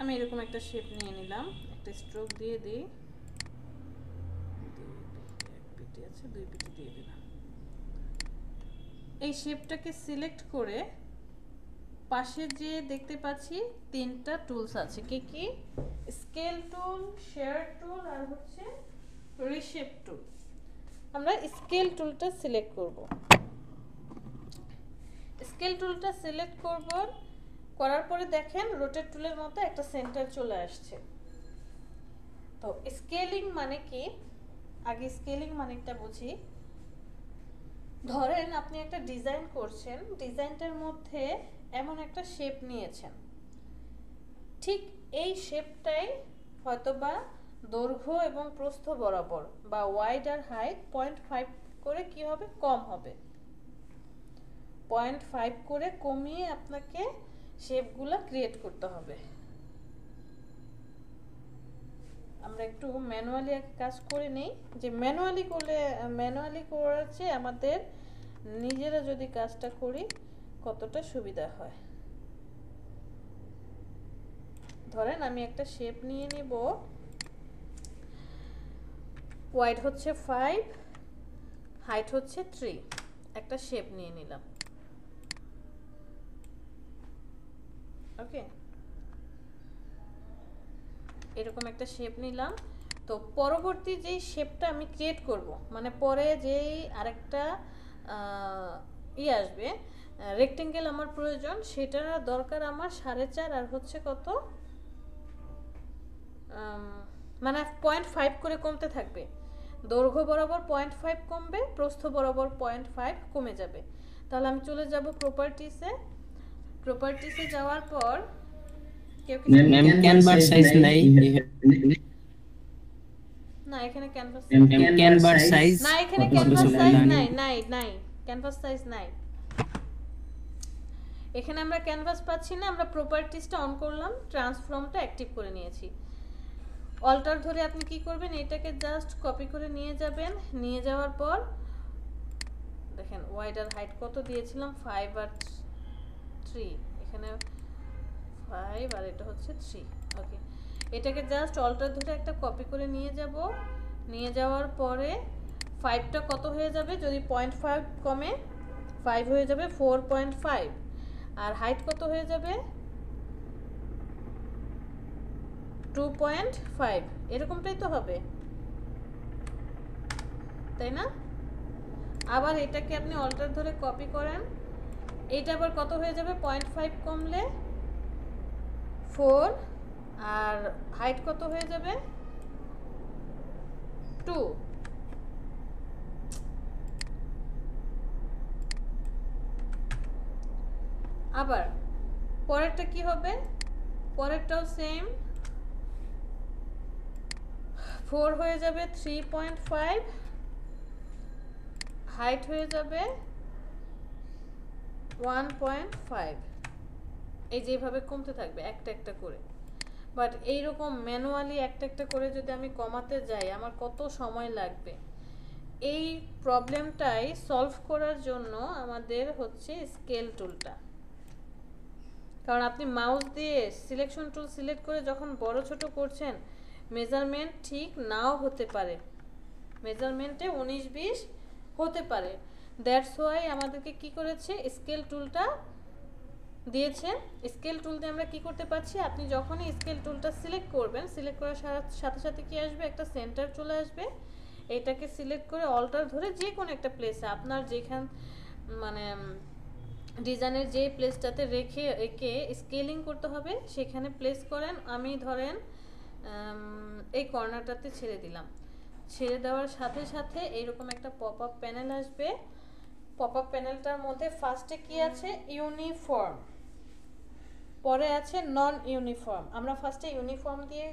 আমি এরকম একটা শেপ নিয়ে নিলাম, একটা স্ট্রোক দিয়ে দিই, এক পিটি আছে, দুই পিটি দিয়ে দিলাম। এই শেপটাকে সিলেক্ট করে পাশে যে দেখতে পাচ্ছি তিনটা টুলস আছে, কি কি? স্কেল টুল, শেয়ার টুল আর হচ্ছে রিশেপ টুল। আমরা স্কেল টুলটা সিলেক্ট করব। স্কেল টুলটা সিলেক্ট করব, করার পরে দেখেন রোটেট টুলের মতো একটা সেন্টার চলে আসছে। তো স্কেলিং মানে কি? আগে স্কেলিং মানেটা বুঝি। ধরেন আপনি একটা ডিজাইন করছেন, ডিজাইনটার মধ্যে এমন একটা শেপ নিয়েছেন, ঠিক এই শেপটাই হয়তোবা দৈর্ঘ্য এবং প্রস্থ বরাবর বা ওয়াইড আর হাইট 0.5 করে কি হবে? কম হবে। 0.5 করে কমিয়ে আপনাকে শেপগুলো ক্রিয়েট করতে হবে। আমরা একটু ম্যানুয়ালি কাজ করে নেই, যে ম্যানুয়ালি করার চেয়ে আমাদের নিজেরা যদি কাজটা করি কতটা সুবিধা হয়। ধরেন আমি একটা শেপ নিয়ে নিব, ওয়াইড হচ্ছে 5, হাইট হচ্ছে 3, একটা শেপ নিয়ে নিলাম। ওকে, এরকম একটা শেপ নিলাম। তো পরবর্তী যেই শেপটা আমি ক্রিয়েট করব, মানে পরে যেই আরেকটা আসবে রেক্টেঙ্গেল আমার প্রয়োজন, সেটা দরকার আমার 4.5 আর হচ্ছে কত, মানে 0.5 করে কমতে থাকবে। দৈর্ঘ্য বরাবর 0.5 কমবে, প্রস্থ বরাবর 0.5 কমে যাবে। তাহলে আমি চলে যাব প্রপার্টিসে। প্রপার্টিসে যাওয়ার পর ম্যাম ক্যানভাস সাইজ নাই, না এখানে ক্যানভাস ক্যানভাস সাইজ না, এখানে ক্যানভাস সাইজ নাই, ক্যানভাস সাইজ নাই। এখানে আমরা ক্যানভাস পাচ্ছি না, আমরা প্রপার্টিসটা অন করলাম, ট্রান্সফর্মটা অ্যাক্টিভ করে নিয়েছি। অল্টার ধরে আপনি কি করবেন, এটাকে জাস্ট কপি করে নিয়ে যাবেন। নিয়ে যাওয়ার পর দেখেন ওয়াইড আর হাইট কত দিয়েছিলাম, 5 আর 3, এখানে 5 আর এটা হচ্ছে 3। ওকে, এটাকে জাস্ট অল্টার ধরে একটা কপি করে নিয়ে যাব। নিয়ে যাওয়ার পরে 5টা কত হয়ে যাবে, যদি 0.5 কমে 5 হয়ে যাবে 4.5, আর হাইট কত হয়ে যাবে 2.5, এরকমটাই তো হবে, তাই না? আবার এটাকে আপনি অল্টার ধরে কপি করেন, এটা আবার কত হয়ে যাবে, 0.5 কমলে 4, আর হাইট কত হয়ে যাবে 2। আবার পরেরটা কি হবে, পরেরটাও সেম, 4 হয়ে যাবে 3.5, হাইট হয়ে যাবে 1.5। এই যেভাবে কমতে থাকবে একটা একটা করে। বাট এইরকম ম্যানুয়ালি একটা একটা করে যদি আমি কমাতে যাই আমার কত সময় লাগবে। এই প্রবলেমটাই সলভ করার জন্য আমাদের হচ্ছে স্কেল টুলটা। কারণ আপনি মাউস দিয়ে সিলেকশন টুল সিলেক্ট করে যখন বড় ছোট করছেন, মেজারমেন্ট ঠিক নাও হতে পারে, মেজারমেন্টে 19-20 হতে পারে। দ্যাটস ওয়াই আমাদেরকে কি করেছে, স্কেল টুলটা দিয়েছে। স্কেল টুল দিয়ে আমরা কি করতে পারছি, আপনি যখনই স্কেল টুলটা সিলেক্ট করবেন, সিলেক্ট করার সাথে সাথে কি আসবে, একটা সেন্টার চলে আসবে। এটাকে সিলেক্ট করে অল্টার ধরে যে কোনো একটা প্লেসে আপনার যেখান মানে ডিজাইনের যে প্লেসটাতে রেখে একে স্কেলিং করতে হবে সেখানে প্লেস করেন। আমি ধরেন এই কর্নারটাতে ছেড়ে দিলাম। ছেড়ে দেওয়ার সাথে সাথে এইরকম একটা পপ আপ প্যানেল আসবে। পপ আপ প্যানেলটার মধ্যে ফার্স্টে কি আছে? ইউনিফর্ম, পরে আছে নন ইউনিফর্ম। আমরা ফার্স্টে ইউনিফর্ম দিয়ে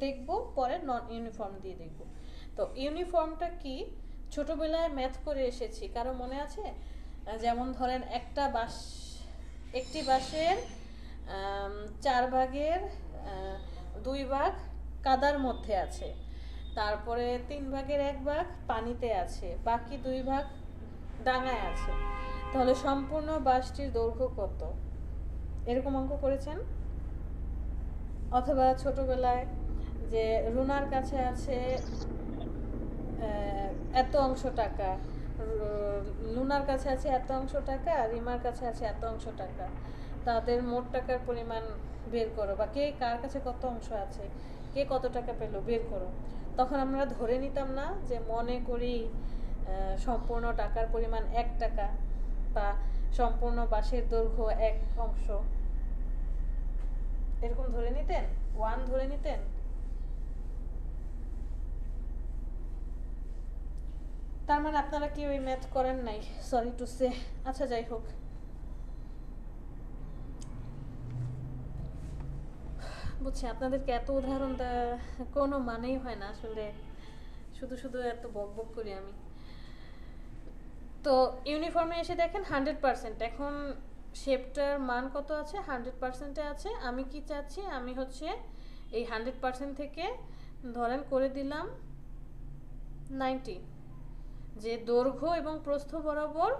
দেখব, পরে নন ইউনিফর্ম দিয়ে দেখব। তো ইউনিফর্মটা কি? ছোটবেলায় ম্যাথ করে এসেছি, কারো মনে আছে? যেমন ধরেন একটি বাঁশের 4 ভাগের 2 ভাগ কাদার মধ্যে আছে, তারপরে 3 ভাগের 1 ভাগ পানিতে আছে, বাকি 2 ভাগ ডাঙায় আছে। তাহলে সম্পূর্ণ বাঁশটির দৈর্ঘ্য কত? এরকম অঙ্ক করেছেন? অথবা ছোটবেলায় যে রুনার কাছে আছে এত অংশ টাকা, লুনার কাছে আছে এত অংশ টাকা, রিমার কাছে আছে এত অংশ টাকা, তাদের মোট টাকার পরিমাণ বের করো, বা কে কার কাছে কত অংশ আছে, কে কত টাকা পেলো বের করো। তখন আমরা ধরে নিতাম না যে মনে করি সম্পূর্ণ টাকার পরিমাণ 1 টাকা বা সম্পূর্ণ বাঁশের দৈর্ঘ্য 1 অংশ, এরকম ধরে নিতেন, 1 ধরে নিতেন। তার মানে আপনারা কি ওই ম্যাথ করেন নাই, সরি টু সে। আচ্ছা যাই হোক, বুঝছি আপনাদেরকে এত উদাহরণ কোনো মানেই হয় না আসলে, শুধু শুধু এত বক বক করি আমি। তো ইউনিফর্মে এসে দেখেন 100%। এখন শেপটার মান কত আছে? 100%-এ আছে। আমি কি চাচ্ছি? আমি হচ্ছে এই 100% থেকে ধরেন করে দিলাম 90, যে দৈর্ঘ্য এবং প্রস্থ বরাবর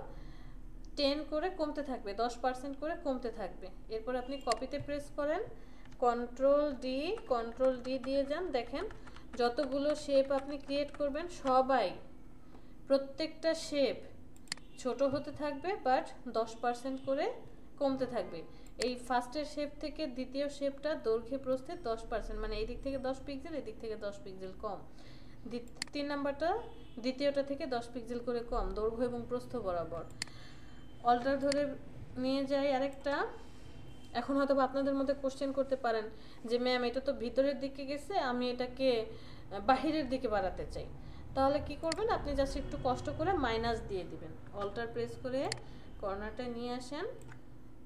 10 করে কমতে থাকবে, 10% করে কমতে থাকবে। এরপর আপনি কপিতে প্রেস করেন, কন্ট্রোল ডি দিয়ে যান। দেখেন যতগুলো শেপ আপনি ক্রিয়েট করবেন সবাই, প্রত্যেকটা শেপ ছোট হতে থাকবে, বাট 10% করে কমতে থাকবে। এই ফার্স্টের শেপ থেকে দ্বিতীয় শেপটা দৈর্ঘ্যে প্রস্থে 10%, মানে এই দিক থেকে 10 পিক্সেল, এই দিক থেকে 10 পিক্সেল কম। 3 নাম্বারটা দ্বিতীয়টা থেকে 10 পিক্সেল করে কম, দৈর্ঘ্য এবং প্রস্থ বরাবর। অল্টার ধরে নিয়ে যাই আরেকটা। এখন হয়তো আপনাদের মধ্যে কোশ্চেন করতে পারেন যে ম্যাম এটা তো ভিতরের দিকে গেছে, আমি এটাকে বাহিরের দিকে বাড়াতে চাই। তাহলে কি করবেন? আপনি জাস্ট একটু কষ্ট করে মাইনাস দিয়ে দিবেন। অল্টার প্রেস করে কর্নারটা নিয়ে আসেন।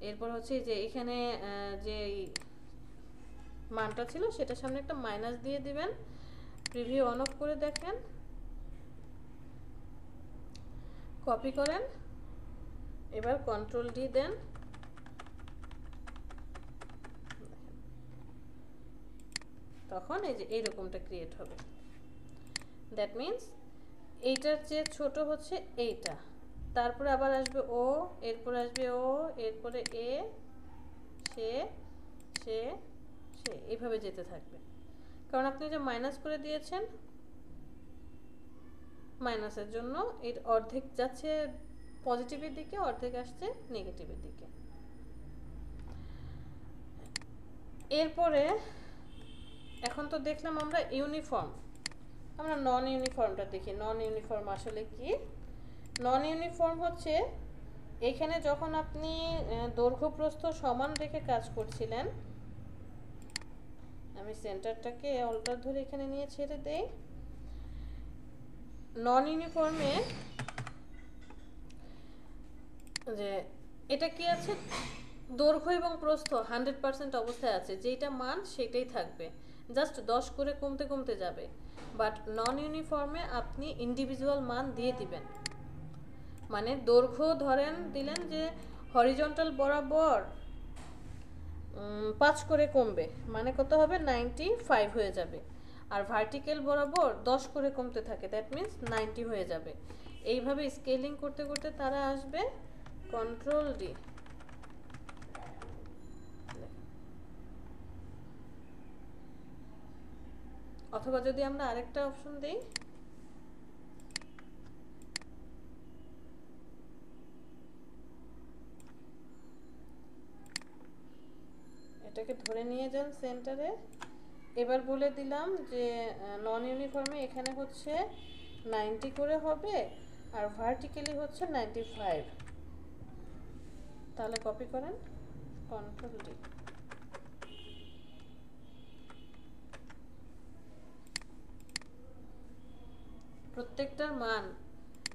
এরপর হচ্ছে যে এখানে যে মানটা ছিল সেটার সামনে একটা মাইনাস দিয়ে দিবেন। প্রিভিউ অন অফ করে দেখেন, কপি করেন, এবার কন্ট্রোল ডি দেন। তখন এই যে এইরকমটা ক্রিয়েট হবে। দ্যাট মিন্স এইটার চেয়ে ছোট হচ্ছে এইটা, তারপরে আবার আসবে ও, এরপর আসবে ও, এরপরে এ, সে, এইভাবে যেতে থাকবে। কারণ আপনি যে মাইনাস করে দিয়েছেন, মাইনাসের জন্য এর অর্ধেক যাচ্ছে পজিটিভের দিকে, অর্ধেক আসছে নেগেটিভের দিকে। এরপরে এখন তো দেখলাম আমরা ইউনিফর্ম, আমরা নন ইউনিফর্মটা দেখি। নন ইউনিফর্ম আসলে কি? নন ইউনিফর্ম হচ্ছে এখানে যখন আপনি দৈর্ঘ্য প্রস্থ সমান রেখে কাজ করছিলেন, আমি সেন্টারটাকে অল্টার ধরে এখানে নিয়ে ছেড়ে দেই। নন ইউনিফর্মে যে এটা কি আছে? দৈর্ঘ্য এবং প্রস্থ 100% অবস্থায় আছে, যেটা মান সেটাই থাকবে, জাস্ট 10 করে কমতে কমতে যাবে। বাট নন ইউনিফর্মে আপনি ইন্ডিভিজুয়াল মান দিয়ে দিবেন। মানে দৈর্ঘ্য ধরেন দিলেন যে হরিজন্টাল বরাবর 5 করে কমবে, মানে কত হবে? 95 হয়ে যাবে। আর ভার্টিক্যাল বরাবর 10 করে কমতে থাকে, দ্যাট মিন্স 90 হয়ে যাবে। এইভাবে স্কেলিং করতে করতে তারা আসবে। কন্ট্রোল ডি, অথবা যদি আমরা আরেকটা অপশন দেই, এটাকে ধরে নিয়ে যান সেন্টারে। এবার বলে দিলাম যে নন ইউনিফর্মে এখানে হচ্ছে 90 করে হবে, আর ভার্টিক্যালি হচ্ছে 95। তাহলে কপি করেন, কন্ট্রোল ডি। প্রত্যেকটার মান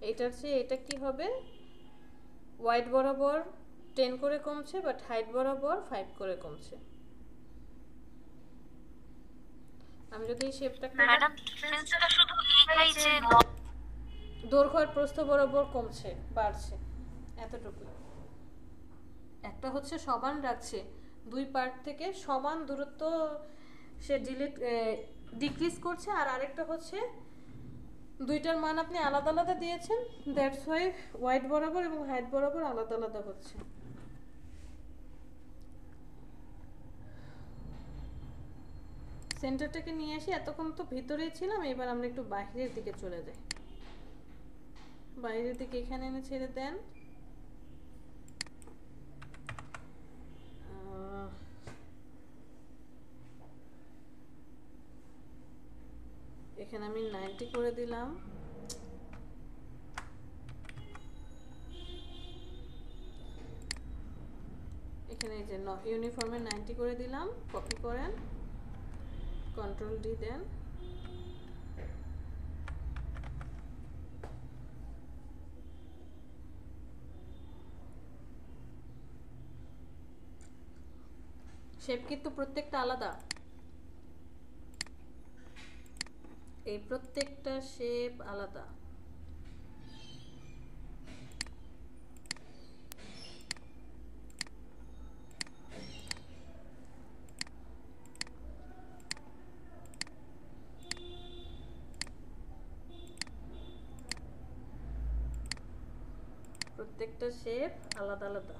এইটার চেয়ে এটা কি হবে, ওয়াইড বরাবর 10 করে কমছে, বাট হাইট বরাবর 5 করে কমছে। আমি যদি এই শেপটাকে ম্যাডাম ডিফারেন্সটা শুধু এইটাই যে দৈর্ঘ্য আর প্রস্থ বরাবর কমছে, বাড়ছে, এতটুকু। একটা হচ্ছে সমান রাখছে, দুই পার্ট থেকে সমান দূরত্ব সে ডিক্রিজ করছে, আর আরেকটা হচ্ছে দুইটার মান আপনি আলাদা আলাদা দিয়েছেন, দ্যাটস ওয়াই ওয়াইড বরাবর এবং হাইট বরাবর আলাদা আলাদা হচ্ছে। সেন্টারটাকে নিয়ে আসি, এতক্ষণ তো ভিতরেই ছিলাম, এবার আমরা একটু বাইরের দিকে চলে যাই। বাইরের দিকে এখানে এনে ছেড়ে দেন। এখানে আমি 90 করে দিলাম। এখানে এই যে ইউনিফর্মে 90 করে দিলাম, কপি করেন, কন্ট্রোল ডি দেন। শেপ কিন্তু প্রত্যেকটা আলাদা, এই প্রত্যেকটা শেপ আলাদা। প্রত্যেকটা শেপ আলাদা আলাদা।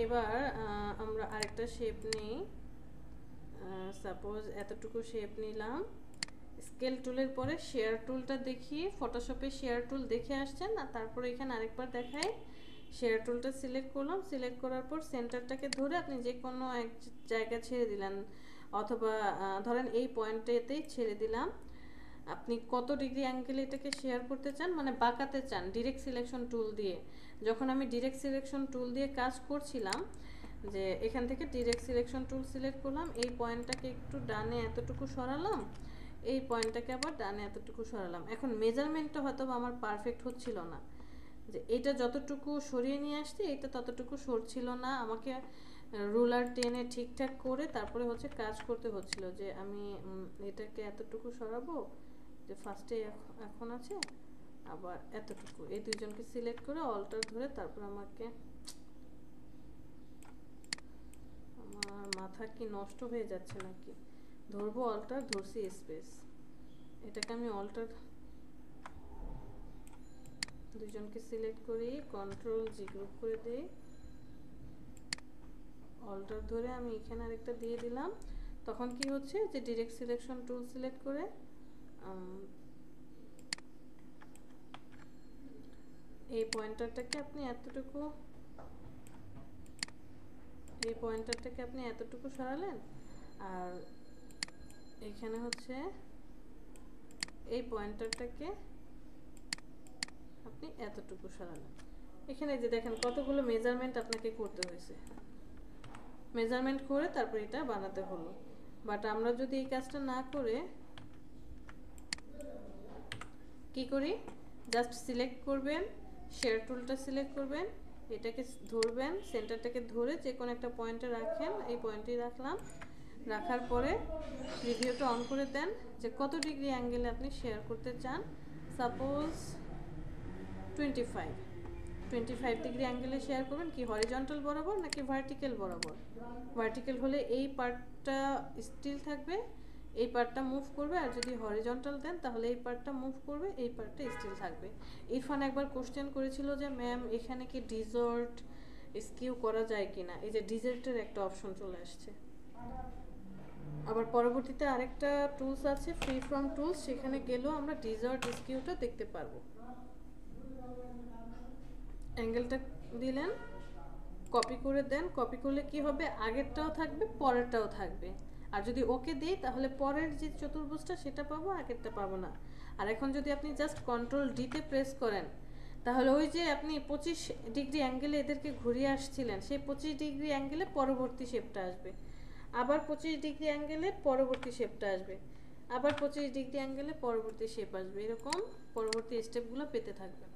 এবার আমরা আরেকটা শেপ নিই। সাপোজ এতটুকু শেপ নিলাম, স্কেল টুলের পরে শেয়ার টুলটা দেখিয়ে ফটোশপে শেয়ার টুল দেখে আসছেন, আর তারপরে এখানে আরেকবার দেখাই, শেয়ার টুলটা সিলেক্ট করলাম, সিলেক্ট করার পর সেন্টারটাকে ধরে আপনি যে কোনো এক জায়গা ছেড়ে দিলেন, অথবা ধরেন এই পয়েন্টেতেই ছেড়ে দিলাম। আপনি কত ডিগ্রি অ্যাঙ্গেলে এটাকে শেয়ার করতে চান, মানে বাঁকাতে চান ডিরেক্ট সিলেকশন টুল দিয়ে। যখন আমি ডিরেক্ট সিলেকশন টুল দিয়ে কাজ করছিলাম, যে এখান থেকে ডিরেক্ট সিলেকশন টুল সিলেক্ট করলাম, এই পয়েন্টটাকে একটু ডানে এতটুকু সরালাম, এই পয়েন্টটাকে আবার ডানে এতটুকু সরালাম। এখন মেজারমেন্টটা হয়তো আমার পারফেক্ট হচ্ছিল না, যে এটা যতটুকু সরিয়ে নিয়ে আসছে এটা ততটুকু সরছিল না, আমাকে রুলার টেনে ঠিকঠাক করে তারপরে হচ্ছে কাজ করতে হচ্ছিল, যে আমি এটাকে এতটুকু সরাবো, যে ফার্স্টে এখন আছে, আবার এতটুকু, এই দুইজনকে সিলেক্ট করে অল্টার ধরে তারপর আমাকে, আমার মাথা কি নষ্ট হয়ে যাচ্ছে নাকি, ধরবো অল্টার, ধরছি স্পেস, এটাকে আমি অল্টার, দুইজনকে সিলেক্ট করি, কন্ট্রোল জি গ্রুপ করে দিই, অল্টার ধরে আমি এখানে আরেকটা দিয়ে দিলাম। তখন কি হচ্ছে, যে ডিরেক্ট সিলেকশন টুল সিলেক্ট করে এই পয়েন্টারটাকে আপনি এতটুকু, এই পয়েন্টারটাকে আপনি এতটুকু সরালেন, আর এখানে হচ্ছে এই পয়েন্টারটাকে আপনি এতটুকু সরালেন। এখানে যে দেখেন কতগুলো মেজারমেন্ট আপনাকে করতে হয়েছে, মেজারমেন্ট করে তারপর এটা বানাতে হলো। বাট আমরা যদি এই কাজটা না করে কি করি, জাস্ট সিলেক্ট করবেন, শেয়ার টুলটা সিলেক্ট করবেন, এটাকে ধরবেন, সেন্টারটাকে ধরে যে কোনো একটা পয়েন্টে রাখেন, এই পয়েন্টেই রাখলাম, রাখার পরে প্রিভিউটা অন করে দেন, যে কত ডিগ্রি অ্যাঙ্গেলে আপনি শেয়ার করতে চান। সাপোজ 25 ডিগ্রি অ্যাঙ্গেলে শেয়ার করবেন, কি হরিজন্টাল বরাবর নাকি ভার্টিক্যাল বরাবর। ভার্টিক্যাল হলে এই পার্টটা স্টিল থাকবে, এই পার্টটা মুভ করবে, আর যদি হরিজন্টাল দেন তাহলে এই পার্টটা মুভ করবে, এই পার্টটা স্টিল থাকবে। ইরফান একবার কোশ্চেন করেছিল যে ম্যাম এখানে কি ডিজর্ট স্কিউ করা যায় কিনা, এই যে ডিজর্টের একটা অপশন চলে আসছে। আবার পরবর্তীতে আরেকটা টুলস আছে ফ্রি ফ্রম টুলস, সেখানে গেলেও আমরা ডিজর্ট স্কিউটা দেখতে পারবো। অ্যাঙ্গেলটা দিলেন, কপি করে দেন। কপি করলে কি হবে, আগেরটাও থাকবে পরেরটাও থাকবে। আর যদি ওকে দিই তাহলে পরের যে চতুর্ভুজটা সেটা পাবো, আগেরটা পাবো না। আর এখন যদি আপনি জাস্ট কন্ট্রোল ডিতে প্রেস করেন তাহলে ওই যে আপনি 25 ডিগ্রি অ্যাঙ্গেলে এদেরকে ঘুরিয়ে আসছিলেন, সেই 25 ডিগ্রি অ্যাঙ্গেলে পরবর্তী শেপটা আসবে, আবার 25 ডিগ্রি অ্যাঙ্গেলে পরবর্তী শেপটা আসবে, আবার 25 ডিগ্রি অ্যাঙ্গেলে পরবর্তী শেপ আসবে। এরকম পরবর্তী স্টেপগুলো পেতে থাকবেন।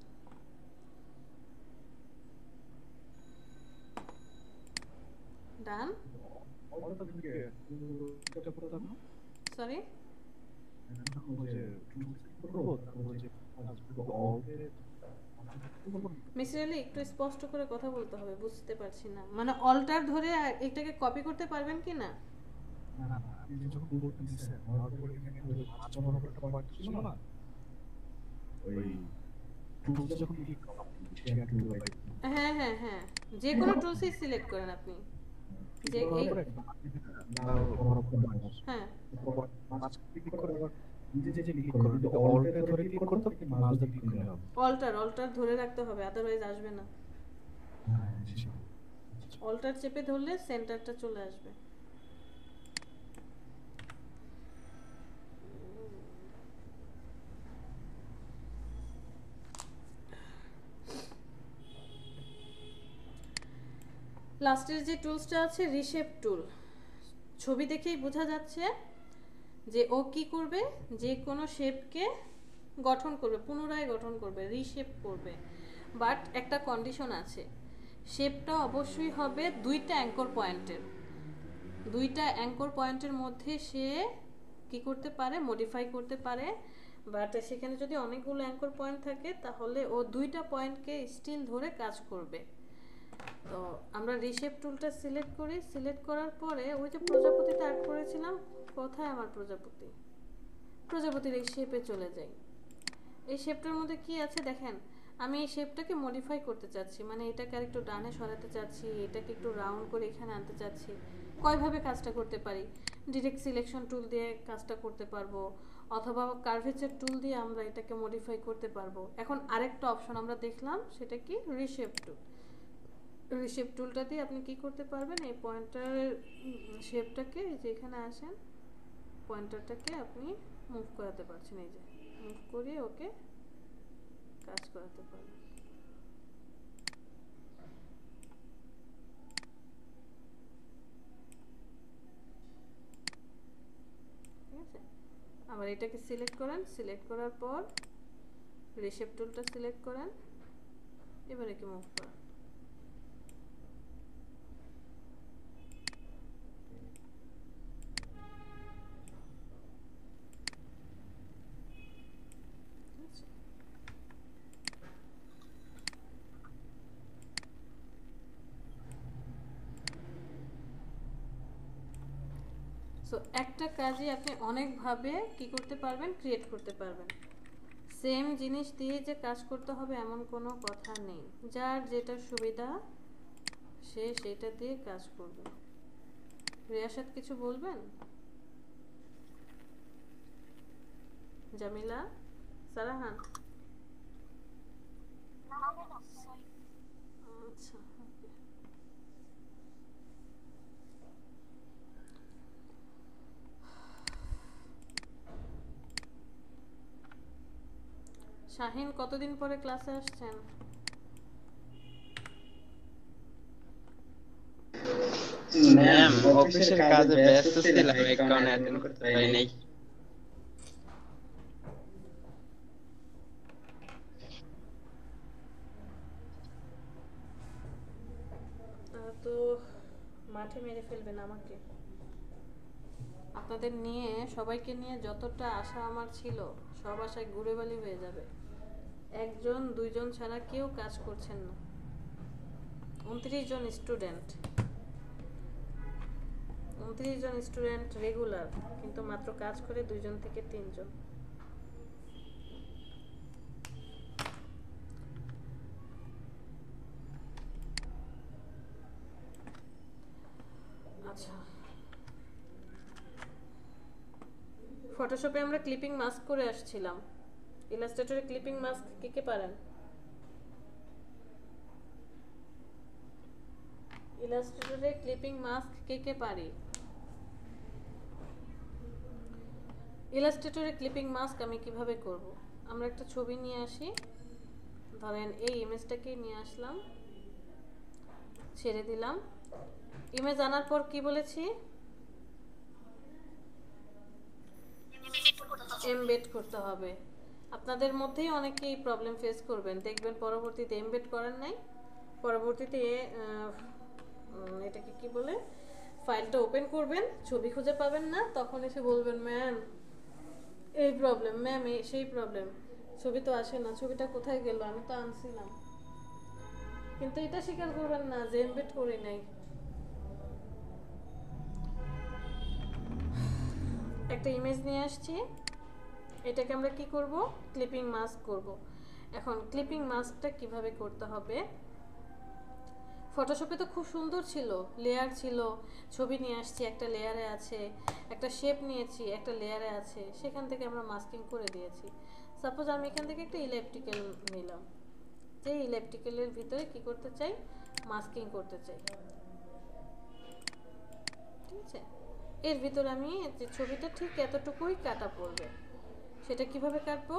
ডান। সরি, মিস্টার আলী একটু স্পষ্ট করে কথা বলতে হবে, বুঝতে পারছি না। মানে অল্টার ধরে এটাকে কপি করতে পারবেন কি না? হ্যাঁ হ্যাঁ হ্যাঁ, যে কোনো টুলসই সিলেক্ট করেন আপনি। যে এই হ্যাঁ অল্টার ধরে রাখতে হবে, আদারওয়াইজ আসবে না। অল্টার চেপে ধরলে সেন্টারটা চলে আসবে। লাস্টের যে টুলসটা আছে রিশেপ টুল, ছবি দেখেই বোঝা যাচ্ছে যে ও কি করবে, যে কোনো শেপকে গঠন করবে, পুনরায় গঠন করবে, রিশেপ করবে। বাট একটা কন্ডিশন আছে, শেপটা অবশ্যই হবে দুইটা অ্যাঙ্কর পয়েন্টের। দুইটা অ্যাঙ্কর পয়েন্টের মধ্যে সে কি করতে পারে, মডিফাই করতে পারে। বাট সেখানে যদি অনেকগুলো অ্যাঙ্কর পয়েন্ট থাকে তাহলে ও দুইটা পয়েন্টকে স্টিল ধরে কাজ করবে। তো আমরা রিশেপ টুলটা সিলেক্ট করি, সিলেক্ট করার পরে ওই যে প্রজাপতিটা অ্যাড করেছিলাম, কোথায় আমার প্রজাপতি, প্রজাপতির এই শেপে চলে যাই। এই শেপটার মধ্যে কি আছে দেখেন, আমি এই শেপটাকে মডিফাই করতে চাচ্ছি, মানে এটাকে আর একটু ডানে সরাতে চাচ্ছি, এটাকে একটু রাউন্ড করে এখানে আনতে চাচ্ছি। কয়ভাবে কাজটা করতে পারি, ডিরেক্ট সিলেকশন টুল দিয়ে কাজটা করতে পারবো, অথবা কার্ভেচার টুল দিয়ে আমরা এটাকে মডিফাই করতে পারবো। এখন আরেকটা অপশন আমরা দেখলাম, সেটা কি রিশেপ টুল। রিশেপ টুলটা দিয়ে আপনি কি করতে পারবেন, এই পয়েন্টারের শেপটাকে যে এখানে আসেন, পয়েন্টারটাকে আপনি মুভ করাতে পারছেন, এই যে মুভ করিয়ে ওকে কাজ করাতে পারবেন। ঠিক আছে, আবার এটাকে সিলেক্ট করেন, সিলেক্ট করার পর রিশেপ টুলটা সিলেক্ট করেন, এবার একে মুভ করেন। সো একটা কাজে আপনি অনেকভাবে কি করতে পারবেন, ক্রিয়েট করতে পারবেন। সেম জিনিস দিয়ে যে কাজ করতে হবে এমন কোনো কথা নেই, যার যেটা সুবিধা সে সেটা দিয়ে কাজ করবে। রিয়াসাত কিছু বলবেন? জামিলা, সারাহান? আচ্ছা, শাহিন কতদিন পরে ক্লাসে আসছেন? ম্যাম অফিসের কাজে ব্যস্ত ছিলাম, এই কারণে অ্যাটেন্ড করতে পারি নাই। তো মাঠে মেরে ফেলবেন আমাকে। আপনাদের নিয়ে, সবাইকে নিয়ে যতটা আশা আমার ছিল সব আশায় ঘুরে বালি হয়ে যাবে। একজন দুইজন ছাড়া কেউ কাজ করছেন না। 29 জন স্টুডেন্ট, 29 জন স্টুডেন্ট রেগুলার, কিন্তু মাত্র কাজ করে 2 জন থেকে 3 জন। আচ্ছা, ফটোশপে আমরা ক্লিপিং মাস্ক করে আসছিলাম। ইলাস্ট্রেটরে ক্লিপিং মাস্ক কে কে পারেন? ইলাস্ট্রেটরে ক্লিপিং মাস্ক কে কে পারি? ইলাস্ট্রেটরে ক্লিপিং মাস্ক আমি কিভাবে করব? আমরা একটা ছবি নিয়ে আসি, ধরেন এই ইমেজটাকে নিয়ে আসলাম, ছেড়ে দিলাম। ইমেজ আনার পর কি বলেছি? এমবেড করতে হবে। আপনাদের মধ্যেই অনেকেই প্রবলেম ফেস করবেন, দেখবেন পরবর্তীতে এমবেড করেন নাই, পরবর্তীতে এটাকে কি বলে, ফাইলটা ওপেন করবেন, ছবি খুঁজে পাবেন না, তখন এসে বলবেন ম্যাম এই প্রবলেম, ম্যাম এই সেই প্রবলেম, ছবি তো আসে না, ছবিটা কোথায় গেল, আমি তো আনছিলাম। কিন্তু এটা স্বীকার করবেন না যে এমবেড করি নাই। একটা ইমেজ নিয়ে আসছি, এটাকে আমরা কি করব? ক্লিপিং মাস্ক করব। এখন ক্লিপিং মাস্কটা কিভাবে করতে হবে? ফটোশপে তো খুব সুন্দর ছিল, লেয়ার ছিল, ছবি নিয়ে আসছি একটা লেয়ারে আছে, একটা শেপ নিয়েছি একটা লেয়ারে আছে, সেখান থেকে আমরা মাস্কিং করে দিয়েছি। সাপোজ আমি এখান থেকে একটা ইলেকট্রিক্যাল নিলাম, যে ইলেকট্রিক্যালের ভিতরে কি করতে চাই? মাস্কিং করতে চাই, ঠিক আছে? এর ভিতরে আমি যে ছবিটা ঠিক এতটুকুই কাটা পড়বে, সেটা কিভাবে কাটবো?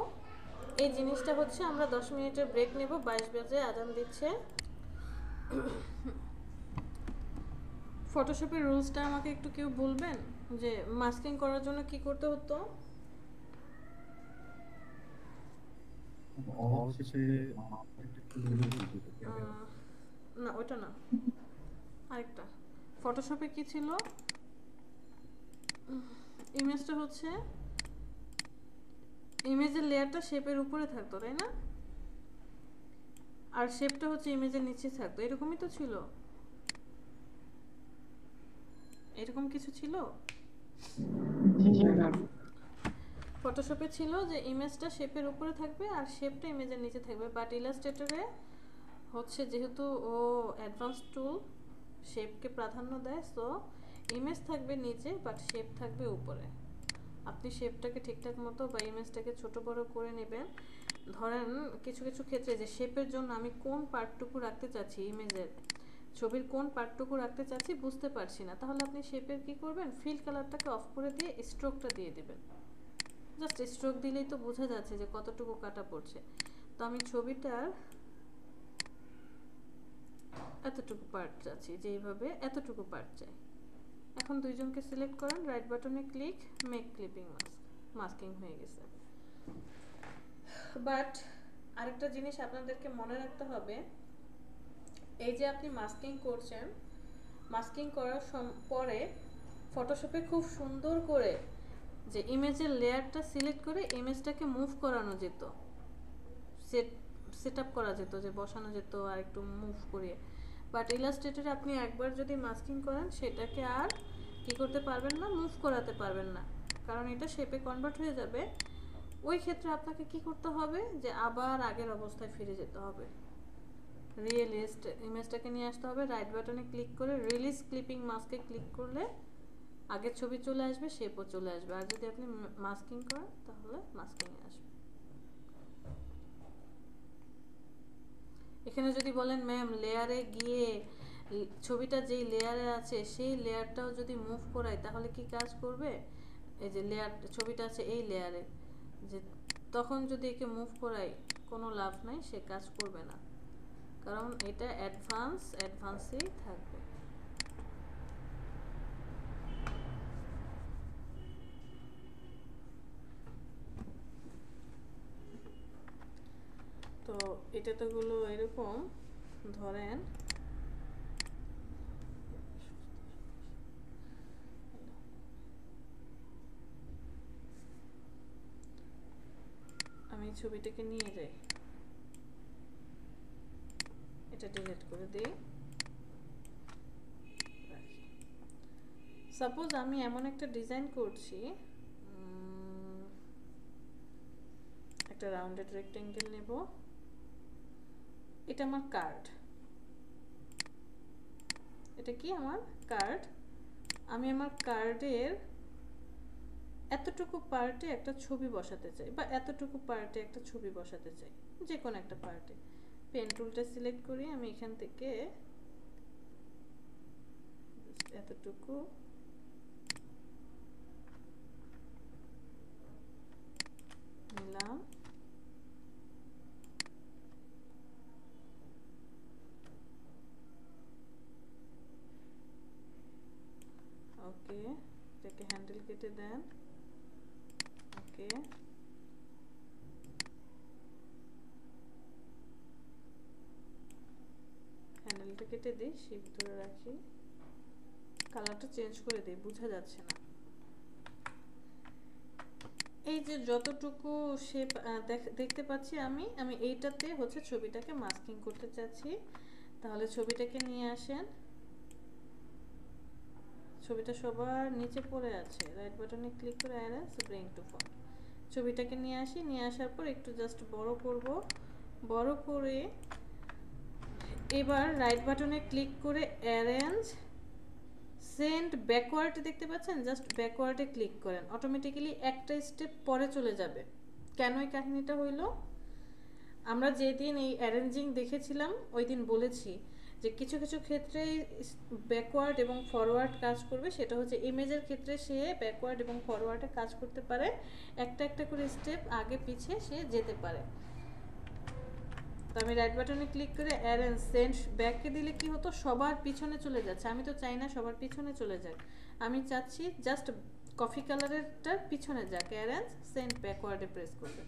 এই জিনিসটা হচ্ছে আমরা 10 মিনিটের ব্রেক নেব, 22 বাজে আজান দিচ্ছে। ফটোশপের রুলসটা আমাকে একটু কেউ বলবেন যে মাস্কিং করার জন্য কি করতে হতো? না ওটা না, আরেকটা। ফটোশপে কি ছিল? ইমেজটা হচ্ছে, ইমেজের লেয়ারটা শেপের উপরে থাকতো, তাই না? আর শেপটা হচ্ছে ইমেজের নিচে থাকতো, এরকমই তো ছিল। এরকম কিছু ছিল ফটোশপে, ছিল যে ইমেজটা শেপের উপরে থাকবে আর শেপটা ইমেজের নিচে থাকবে। বাট ইলাস্ট্রেটরে হচ্ছে যেহেতু ও অ্যাডভান্স টুল, শেপকে প্রাধান্য দেয়, সো ইমেজ থাকবে নিচে বাট শেপ থাকবে উপরে। আপনি শেপটাকে ঠিকঠাক মতো বা ইমেজটাকে ছোট বড় করে নেবেন। ধরেন কিছু কিছু ক্ষেত্রে যে শেপের জন্য আমি কোন পার্টটুকু রাখতে চাচ্ছি, ইমেজের ছবির কোন পার্টটুকু রাখতে চাচ্ছি বুঝতে পারছি না, তাহলে আপনি শেপের কি করবেন? ফিল কালারটাকে অফ করে দিয়ে স্ট্রোকটা দিয়ে দিবেন। জাস্ট স্ট্রোক দিলেই তো বোঝা যাচ্ছে যে কতটুকু কাটা পড়ছে। তো আমি ছবিটার এতটুকু পার্ট চাচ্ছি, যেইভাবে এতটুকু পার্ট চাই। এখন দুইজনকে সিলেক্ট করেন, রাইট বাটনে click, make clipping mask, masking হয়ে গেছে। বাট আরেকটা জিনিস আপনাদেরকে মনে রাখতে হবে, এই যে আপনি মাস্কিং করছেন, মাস্কিং করার পরে ফটোশপে খুব সুন্দর করে যে ইমেজের লেয়ারটা সিলেক্ট করে ইমেজটাকে মুভ করানো যেত, সেট আপ করা যেত, যে বসানো যেত আর একটু মুভ করিয়ে। বাট ইলাস্ট্রেটরে আপনি একবার যদি মাস্কিং করেন, সেটাকে আর কি করতে পারবেন না? মুভ করাতে পারবেন না, কারণ এটা শেপে কনভার্ট হয়ে যাবে। ওই ক্ষেত্রে আপনাকে কি করতে হবে? যে আবার আগের অবস্থায় ফিরে যেতে হবে, রিয়েলিস্ট ইমেজটাকে নিয়ে আসতে হবে। রাইট বাটনে ক্লিক করে রিলিজ ক্লিপিং মাস্কে ক্লিক করলে আগের ছবি চলে আসবে, শেপও চলে আসবে। আর যদি আপনি মাস্কিং করেন তাহলে মাস্কিং আসবে। এখানে যদি বলেন ম্যাম লেয়ারে গিয়ে ছবিটা যেই লেয়ারে আছে সেই লেয়ারটাও যদি মুভ করাই তাহলে কি কাজ করবে? এই যে লেয়ার ছবিটা আছে এই লেয়ারে, যে তখন যদি একে মুভ করাই কোনো লাভ নাই, সে কাজ করবে না, কারণ এটা অ্যাডভান্সেই থাকবে। তো এটা তো গুলো এরকম, ধরেন আমি ছবিটাকে নিয়ে যাই, এটা ডিলিট করে দিই। সাপোজ আমি এমন একটা ডিজাইন করছি, একটা রাউন্ডেড রেক্টেঙ্গেল নেব, এটা আমার কার্ড, এটা কি আমার কার্ড। আমি আমার কার্ডের এতটুকু পার্টে একটা ছবি বসাতে চাই, বা এতটুকু পার্টে একটা ছবি বসাতে চাই, যে কোনো একটা পার্টে। পেন টুলটা সিলেক্ট করি, আমি এখান থেকে এতটুকু নিলাম। ওকে, এটাকে হ্যান্ডেল কেটে দেন। ওকে, হ্যান্ডেলটা কেটে দিই, শিপ ধরে রাখি, কালারটা চেঞ্জ করে দিই, বোঝা যাচ্ছে না। এই যে যতটুকু শেপ দেখতে পাচ্ছি আমি এইটাতে হচ্ছে ছবিটাকে মাস্কিং করতে চাচ্ছি। তাহলে ছবিটাকে নিয়ে আসেন, ছবিটা সবার নিচে পড়ে আছে, রাইট বাটনে ক্লিক করে অ্যারেঞ্জ ব্রিং টু ফ্রন্ট, ছবিটাকে নিয়ে আসি। নিয়ে আসার পর একটু জাস্ট বড় করব, বড় করে এবার রাইট বাটনে ক্লিক করে অ্যারেঞ্জ সেন্ড ব্যাকওয়ার্ড দেখতে পাচ্ছেন, জাস্ট ব্যাকওয়ার্ডে ক্লিক করেন, অটোমেটিক্যালি একটা স্টেপ পরে চলে যাবে। কেন এই কাহিনীটা হইল, আমরা যেদিন এই অ্যারেঞ্জিং দেখেছিলাম ওই দিন বলেছি যে কিছু কিছু ক্ষেত্রে ব্যাকওয়ার্ড এবং ফরওয়ার্ড কাজ করবে, সেটা হচ্ছে ইমেজের ক্ষেত্রে সে ব্যাকওয়ার্ড এবং ফরওয়ার্ডে কাজ করতে পারে, একটা একটা করে স্টেপ আগে পিছে সে যেতে পারে। তো আমি রাইট বাটনে ক্লিক করে অ্যারেঞ্জ সেন্ড ব্যাকে দিলে কি হতো, সবার পিছনে চলে যাচ্ছে। আমি তো চাই না সবার পিছনে চলে যাক, আমি চাচ্ছি জাস্ট কফি কালারেরটার পিছনে যাক। অ্যারেঞ্জ সেন্ড ব্যাকওয়ার্ডে প্রেস করবেন।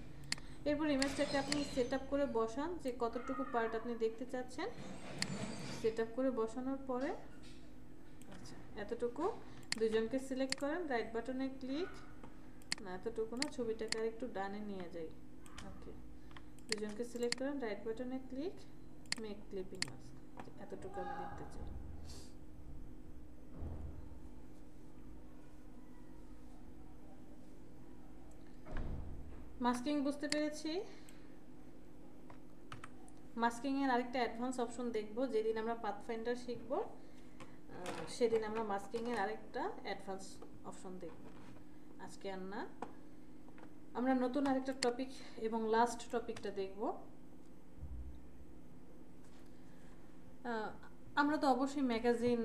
এরপর ইমেজটাকে আপনি সেট আপ করে বসান, যে কতটুকু পার্ট আপনি দেখতে চাচ্ছেন। সেট আপ করে বসানোর পরে আচ্ছা এতটুকু দুজনকে সিলেক্ট করেন, রাইট বাটনে ক্লিক, না এতটুকু না, ছবিটাকে আর একটু ডানে নিয়ে যাই। ওকে, দুজনকে সিলেক্ট করেন, রাইট বাটনে ক্লিক, মেক ক্লিপিং মাস্ক, এতটুকু আমি দেখতে চাই। মাস্কিং বুঝতে পেরেছি। মাস্কিং এর আরেকটা অ্যাডভান্স অপশন দেখব, যেদিন আমরা পাথফাইন্ডার শিখব সেদিন আমরা মাস্কিং এর আরেকটা অ্যাডভান্স অপশন দেখব, আজকে আর না। আমরা নতুন আরেকটা টপিক এবং লাস্ট টপিকটা দেখব। আমরা তো অবশ্যই ম্যাগাজিন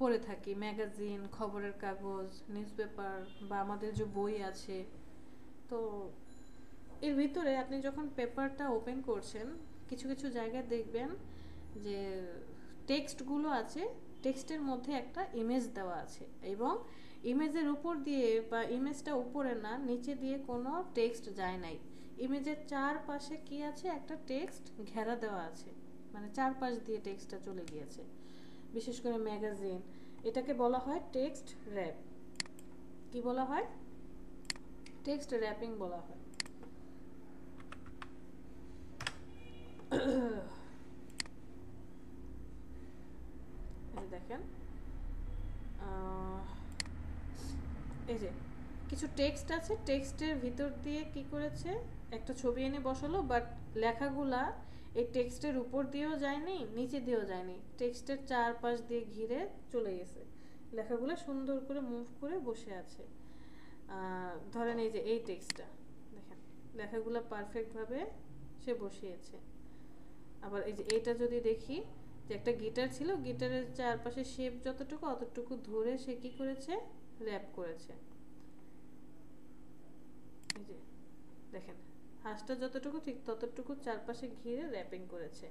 পড়ে থাকি, ম্যাগাজিন, খবরের কাগজ, নিউজ পেপার বা আমাদের যে বই আছে। তো এর ভিতরে আপনি যখন পেপারটা ওপেন করছেন কিছু কিছু জায়গায় দেখবেন যে টেক্সটগুলো আছে, টেক্সটের মধ্যে একটা ইমেজ দেওয়া আছে এবং ইমেজের উপর দিয়ে বা ইমেজটা উপরে না নিচে দিয়ে কোনো টেক্সট যায় নাই। ইমেজের চারপাশে কি আছে, একটা টেক্সট ঘেরা দেওয়া আছে, মানে চারপাশ দিয়ে টেক্সটটা চলে গিয়েছে। বিশেষ করে ম্যাগাজিন, এটাকে বলা হয় টেক্সট র্যাপ। কি বলা হয়? টেক্সট র্যাপিং বলা হয়। দেখেন এই যে কিছু টেক্সট আছে, টেক্সটের ভিতর দিয়ে কি করেছে, একটা ছবি এনে বসালো, বাট লেখাগুলা এই টেক্সটের উপর দিয়েও যায়নি, নিচে দিয়েও যায়নি, টেক্সটের চারপাশ দিয়ে ঘিরে চলে গেছে। লেখাগুলো সুন্দর করে মুভ করে বসে আছে। ধরেন এই যে এই টেক্সটটা দেখেন, লেখাগুলো পারফেক্টভাবে সে বসিয়েছে। আবার এই যে এইটা যদি দেখি, যে একটা গিটার ছিল, গিটারের চারপাশে শেপ যতটুকু অতটুকু ধরে সে কি করেছে, র্যাপ করেছে। এই যে দেখেন হাঁসটা যতটুকু ঠিক ততটুকু চারপাশে ঘিরে র্যাপিং করেছে।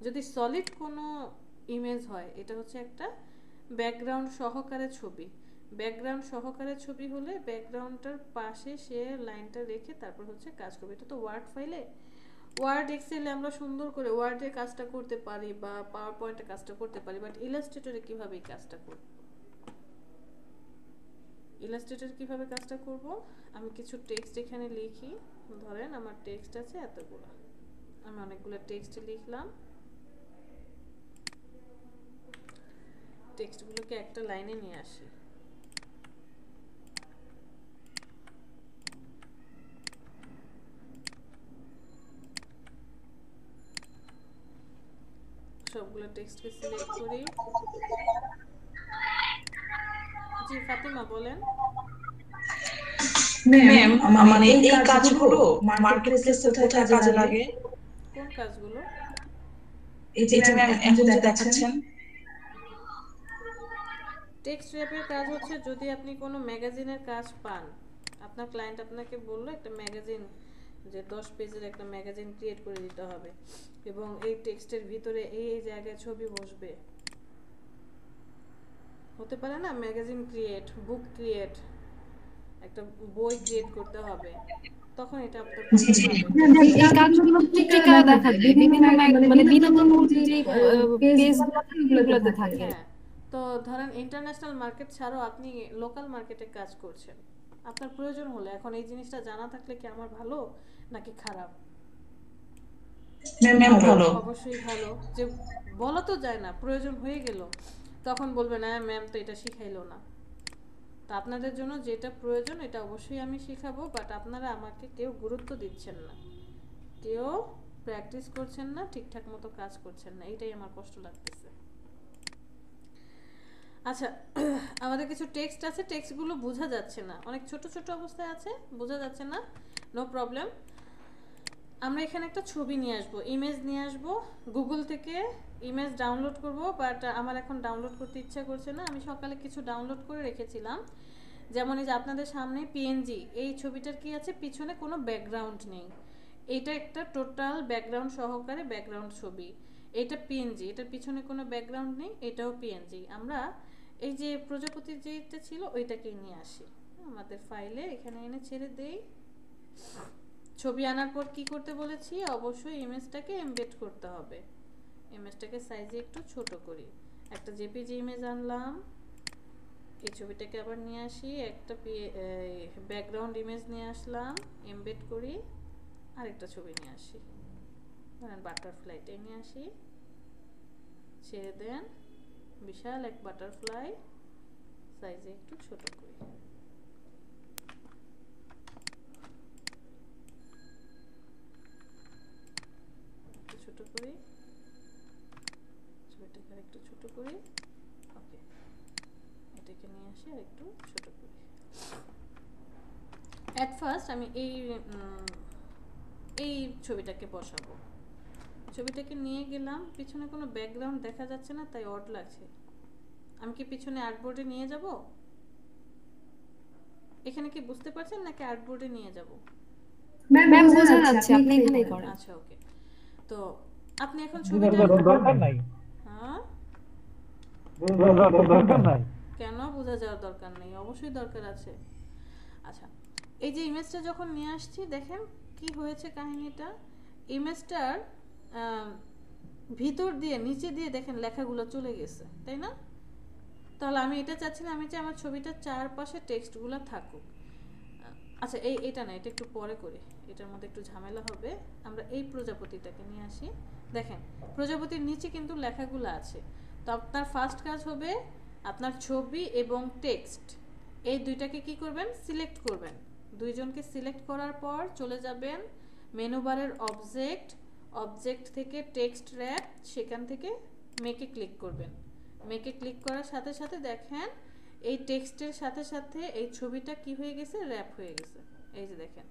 যদি সলিড কোনো ইমেজ হয়, এটা হচ্ছে একটা ব্যাকগ্রাউন্ড সহকারে ছবি। ব্যাকগ্রাউন্ড সহকারে ছবি হলে ব্যাকগ্রাউন্ডটার পাশে সে লাইনটা রেখে তারপর হচ্ছে কাজ করবে। এটা তো ওয়ার্ড ফাইলে, ওয়ার্ড এক্সেলে আমরা সুন্দর করে ওয়ার্ডের কাজটা করতে পারি বা পাওয়ার পয়েন্টে কাজটা করতে পারি, বাট ইলাস্ট্রেটরে কিভাবে এই কাজটা করব? ইলাস্ট্রেটর কিভাবে কাজটা করব, আমি কিছু টেক্সট এখানে লিখি। ধরেন আমার টেক্সট আছে এতগুলো, আমি অনেকগুলো টেক্সট লিখলাম। টেক্সটগুলোকে একটা লাইনে নিয়ে আসি। সবগুলো টেক্সটকে সিলেক্ট করি। জি ফাতিমা বলেন। ম্যাম মানে এই কাজগুলো মার্কেটপ্লেসে কোথায় কাজে লাগে? কোন কাজগুলো? এই যে ম্যাম এখন যে দেখাচ্ছেন টেক্সট র্যাপের কাজ হচ্ছে যদি আপনি কোনো ম্যাগাজিনের কাজ পান, আপনার ক্লায়েন্ট আপনাকে বললো একটা ম্যাগাজিন, যে 10 পেজের একটা ম্যাগাজিন ক্রিয়েট করে দিতে হবে এবং এই টেক্সটের ভিতরে এই জায়গায় ছবি বসবে, হতে পারে না ম্যাগাজিন ক্রিয়েট, বুক ক্রিয়েট, একটা বই ক্রিয়েট করতে হবে, তখন এটা আপনার জি জি এই কাজগুলো পত্রিকায় দেখা যায়, বিভিন্ন মানে বিনোদনমূলক যে পেজগুলোতে থাকে। হ্যাঁ, তো ধরেন ইন্টারন্যাশনাল মার্কেট ছাড়াও আপনি লোকাল মার্কেটে কাজ করছেন, আপনার প্রয়োজন হলে এখন এই জিনিসটা জানা থাকলে কি আমার ভালো নাকি খারাপ? ম্যাম ভালো। অবশ্যই ভালো, যে বলা তো যায় না, প্রয়োজন হয়ে গেল তখন বলবে না ম্যাম তো এটা শিখাইলো না। তো আপনাদের জন্য যেটা প্রয়োজন এটা অবশ্যই আমি শেখাবো, বাট আপনারা আমাকে কেউ গুরুত্ব দিচ্ছেন না, কেউ প্র্যাকটিস করছেন না, ঠিকঠাক মতো কাজ করছেন না, এটাই আমার কষ্ট লাগতেছে। আচ্ছা, আমাদের কিছু টেক্সট আছে, টেক্সটগুলো বোঝা যাচ্ছে না, অনেক ছোট ছোট অবস্থায় আছে, বোঝা যাচ্ছে না, নো প্রবলেম। আমরা এখানে একটা ছবি নিয়ে আসবো, ইমেজ নিয়ে আসবো, গুগল থেকে ইমেজ ডাউনলোড করব, বাট আমার এখন ডাউনলোড করতে ইচ্ছা করছে না। আমি সকালে কিছু ডাউনলোড করে রেখেছিলাম, যেমন এই যে আপনাদের সামনে পিএনজি, এই ছবিটার কি আছে, পিছনে কোনো ব্যাকগ্রাউন্ড নেই, এটা একটা টোটাল ব্যাকগ্রাউন্ড সহকারে ব্যাকগ্রাউন্ড ছবি, এটা পিএনজি, এটার পিছনে কোনো ব্যাকগ্রাউন্ড নেই, এটাও পিএনজি। আমরা এই যে প্রজাপতির যেটা ছিল ওইটাকে নিয়ে আসি আমাদের ফাইলে, এখানে এনে ছেড়ে দেই। ছবি আনার পর কি করতে বলেছি, অবশ্যই ইমেজটাকে এমবেড করতে হবে, ইমেজটাকে সাইজে একটু ছোট করি, একটা জেপিজি ইমেজ আনলাম, এই ছবিটাকে আবার নিয়ে আসি, একটা ব্যাকগ্রাউন্ড ইমেজ নিয়ে আসলাম, এমবেড করি, আরেকটা ছবি নিয়ে আসি, ধরেন বাটারফ্লাইটাই নিয়ে আসি, ছেড়ে দেন, বিশাল এক বাটারফ্লাই, সাইজে একটু ছোট করি, ছোট করি, ছবিটাকে একটু ছোট করি, ওকে, এটাকে নিয়ে আসি আর একটু ছোট করি। এট ফার্স্ট আমি এই ছবিটাকে বসাবো, ছবিটাকে নিয়ে গেলাম, পিছনে কোনো ব্যাকগ্রাউন্ড দেখা যাচ্ছে না তাই অড লাগছে, আমি কি পিছনে আর্টবোর্ডে নিয়ে যাব? এখানে কি বুঝতে পারছেন নাকি আর্টবোর্ডে নিয়ে যাব? ম্যাম বোঝা যাচ্ছে, আপনি এখানেই করেন। আচ্ছা ওকে, তো আপনি এখন ছবিটা দরকার নাই, হ্যাঁ দরকার নাই, কেন বোঝা যাওয়ার দরকার নেই, অবশ্যই দরকার আছে। আচ্ছা, এই যে ইমেজটা যখন নিয়ে আসছি দেখেন কি হয়েছে কাহিনীটা, ইমেজটার ভিতর দিয়ে নিচে দিয়ে দেখেন লেখাগুলো চলে গেছে, তাই না? তাহলে আমি এটা চাচ্ছিলাম, আমি চাই আমার ছবিটার চারপাশে টেক্সটগুলো থাকুক। আচ্ছা এটা না, এটা একটু পরে করি, এটার মধ্যে একটু ঝামেলা হবে। আমরা এই প্রজাপতিটাকে নিয়ে আসি, দেখেন প্রজাপতির নিচে কিন্তু লেখাগুলো আছে, তো আপনার ফার্স্ট কাজ হবে আপনার ছবি এবং টেক্সট এই দুইটাকে কি করবেন, সিলেক্ট করবেন। দুইজনকে সিলেক্ট করার পর চলে যাবেন মেনু বারের অবজেক্ট থেকে টেক্সট র্যাপ, সেখান থেকে মেকে ক্লিক করবেন। মেকে ক্লিক করার সাথে সাথে দেখেন এই টেক্সটের সাথে সাথে এই ছবিটা কি হয়ে গেছে, র্যাপ হয়ে গেছে। এই যে দেখেন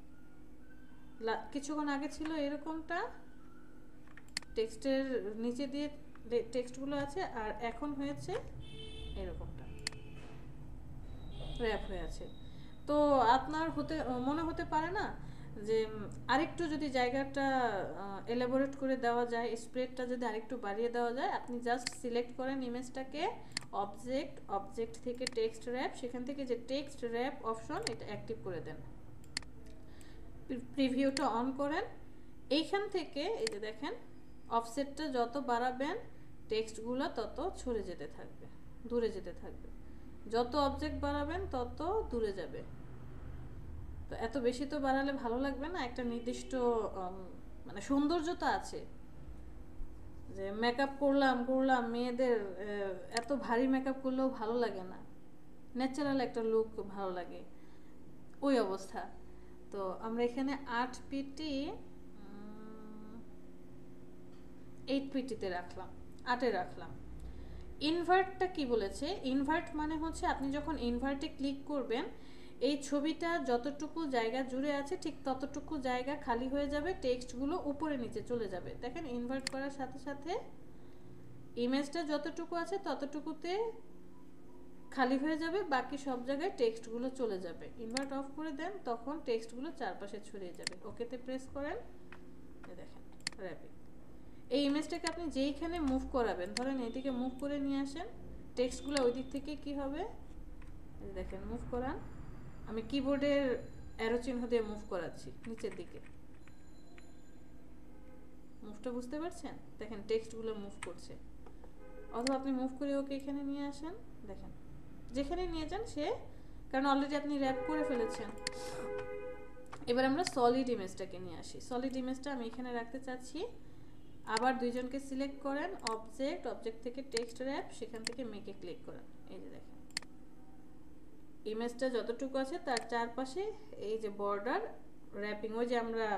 কিছুক্ষণ আগে ছিল এরকমটা, টেক্সটের নিচে দিয়ে টেক্সটগুলো আছে, আর এখন হয়েছে এরকমটা, র্যাপ হয়ে আছে। তো আপনার মনে হতে পারে না যে আরেকটু যদি জায়গাটা এলাবোরেট করে দেওয়া যায়, স্প্রেডটা যদি আরেকটু বাড়িয়ে দেওয়া যায়। আপনি জাস্ট সিলেক্ট করেন ইমেজটাকে, অবজেক্ট থেকে টেক্সট র্যাপ, সেখান থেকে যে টেক্সট র্যাপ অপশন এটা অ্যাক্টিভ করে দেন, প্রিভিউটা অন করেন। এইখান থেকে এই যে দেখেন অফসেটটা যত বাড়াবেন টেক্সটগুলো তত ছড়ে যেতে থাকবে, দূরে যেতে থাকবে, যত অবজেক্ট বাড়াবেন তত দূরে যাবে। তো এত বেশি তো বাড়ালে ভালো লাগবে না, একটা নির্দিষ্ট মানে সৌন্দর্যতা আছে, যে মেকআপ করলাম মেয়েদের এত ভারী মেকআপ করলেও ভালো লাগে না, ন্যাচারাল একটা লুক ভালো লাগে, ওই অবস্থা। তো আমরা এখানে 8 পিটি 8 পিটিতে রাখলাম, 8-এ রাখলাম। ইনভার্টটা কি বলেছে, ইনভার্ট মানে হচ্ছে আপনি যখন ইনভার্টে ক্লিক করবেন এই ছবিটা যতটুকু জায়গা জুড়ে আছে ঠিক ততটুকু জায়গা খালি হয়ে যাবে, টেক্সটগুলো উপরে নিচে চলে যাবে। দেখেন ইনভার্ট করার সাথে সাথে ইমেজটা যতটুকু আছে ততটুকুতে খালি হয়ে যাবে, বাকি সব জায়গায় টেক্সটগুলো চলে যাবে। ইনভার্ট অফ করে দেন, তখন টেক্সটগুলো চারপাশে ছড়িয়ে যাবে। ওকেতে প্রেস করেন, দেখেন র্যাপিং। এই ইমেজটাকে আপনি যেইখানে মুভ করাবেন, ধরেন এইদিকে মুভ করে নিয়ে আসেন, টেক্সটগুলো ওই দিক থেকে কি হবে দেখেন, মুভ করান। আমি কিবোর্ডের অ্যারো চিহ্ন দিয়ে মুভ করাচ্ছি নিচের দিকে। মুভটা বুঝতে পারছেন? দেখেন টেক্সটগুলো মুভ করছে। অথবা আপনি মুভ করে ওকে এখানে নিয়ে আসেন, দেখেন যেখানে নিয়ে যান সে, কারণ অলরেডি আপনি র্যাপ করে ফেলেছেন। এবার আমরা সলিড ইমেজটাকে নিয়ে আসি। সলিড ইমেজটা আমি এখানে রাখতে চাচ্ছি। আবার দুইজনকে সিলেক্ট করেন, অবজেক্ট, অবজেক্ট থেকে টেক্সট র্যাপ, সেখান থেকে মেকে ক্লিক করেন। এই যে দেখেন ইমেজটা যতটুকু আছে তার চারপাশে এই যে বর্ডার র্যাপিং, ওই যে আমরা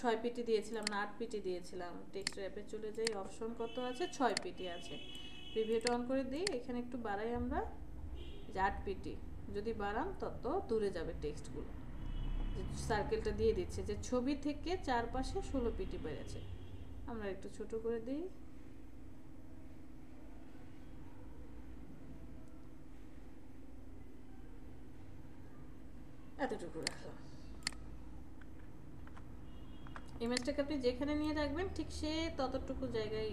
6 পিটি দিয়েছিলাম না 8 পিটি দিয়েছিলাম। টেক্সট র্যাপে চলে যাই, অপশন কত আছে, 6 পিটি আছে। প্রিভিউটা অন করে দিই, এখানে একটু বাড়াই আমরা, যে 8 পিটি। যদি বাড়ান তত দূরে যাবে টেক্সটগুলো। সার্কেলটা দিয়ে দিচ্ছে যে ছবি থেকে চারপাশে 16 পিটি বেড়েছে। আমরা একটু ছোট করে দিই, এতটুকু রাখলাম। ইমেজটাকে আপনি যেখানে নিয়ে রাখবেন ঠিক সে ততটুকু জায়গায়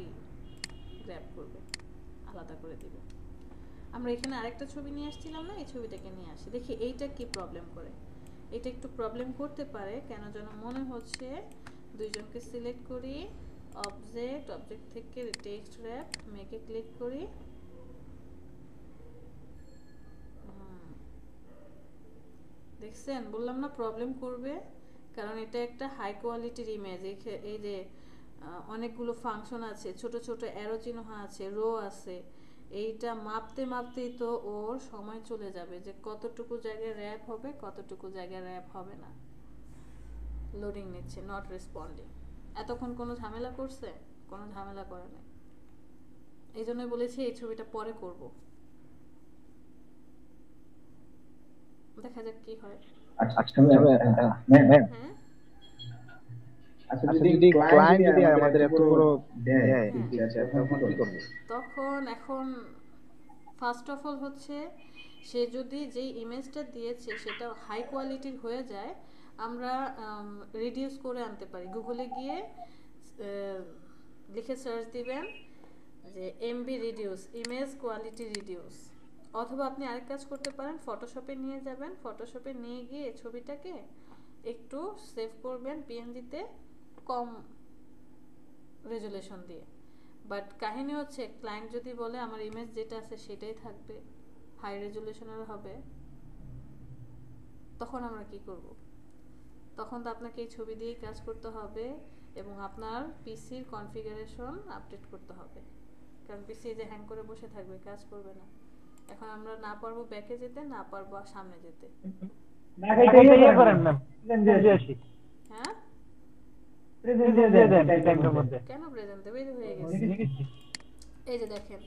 গ্র্যাব করবে, আলাদা করে দিবে। আমরা এখানে আরেকটা ছবি নিয়ে আসছিলাম না, এই ছবিটাকে নিয়ে আসি, দেখি এইটা কি প্রবলেম করে। এটা একটু প্রবলেম করতে পারে, কেন যেন মনে হচ্ছে। দুইজনকে সিলেক্ট করি, অবজেক্ট, অবজেক্ট থেকে টেক্সট র্যাপ, মেকে ক্লিক করি। দেখছেন, বললাম না প্রবলেম করবে, কারণ এটা একটা হাই কোয়ালিটির ইমেজ। এই যে অনেকগুলো ফাংশন আছে, ছোট ছোট অ্যারো চিহ্ন আছে, রো আছে, এইটা মাপতে মাপতেই তো ওর সময় চলে যাবে যে কতটুকু জায়গায় র্যাপ হবে, কতটুকু জায়গায় র্যাপ হবে না। লোডিং নিচ্ছে, নট রেসপন্ডিং। এতক্ষণ কোনো ঝামেলা করছে? কোনো ঝামেলা করে নাই। এই জন্যই বলেছি এই ছবিটা পরে করব, দেখা যাক কি হয়। আচ্ছা ম্যাম, আচ্ছা যদি ক্লায়েন্ট যদি আমাদের এত বড় দেয় তখন কি করব? তখন এখন ফার্স্ট অফ অল হচ্ছে, সে যদি যেই ইমেজটা দিয়েছে সেটা হাই কোয়ালিটির হয়ে যায়, আমরা রিডিউস করে আনতে পারি। গুগলে গিয়ে লিখে সার্চ দিবেন যে MB reduce, image quality reduce. অথবা আপনি আরেক কাজ করতে পারেন, ফটোশপে নিয়ে যাবেন, ফটোশপে নিয়ে গিয়ে ছবিটাকে একটু সেভ করবেন পিএনজিতে কম রেজুলেশন দিয়ে। বাট কাহিনী হচ্ছে, ক্লায়েন্ট যদি বলে আমার ইমেজ যেটা আছে সেটাই থাকবে, হাই রেজুলেশনের হবে, তখন আমরা কি করব? তখন তো আপনাকে এই ছবি দিয়েই কাজ করতে হবে এবং আপনার পিসির কনফিগারেশন আপডেট করতে হবে, কারণ পিসি যে হ্যাং করে বসে থাকবে, কাজ করবে না। এখন আমরা না পারবো ব্যাকে যেতে, না পারবো সামনে যেতে। হ্যাঁ, কেন প্রেজেন্ট দেবে? হয়ে গেছে। এই যে দেখেন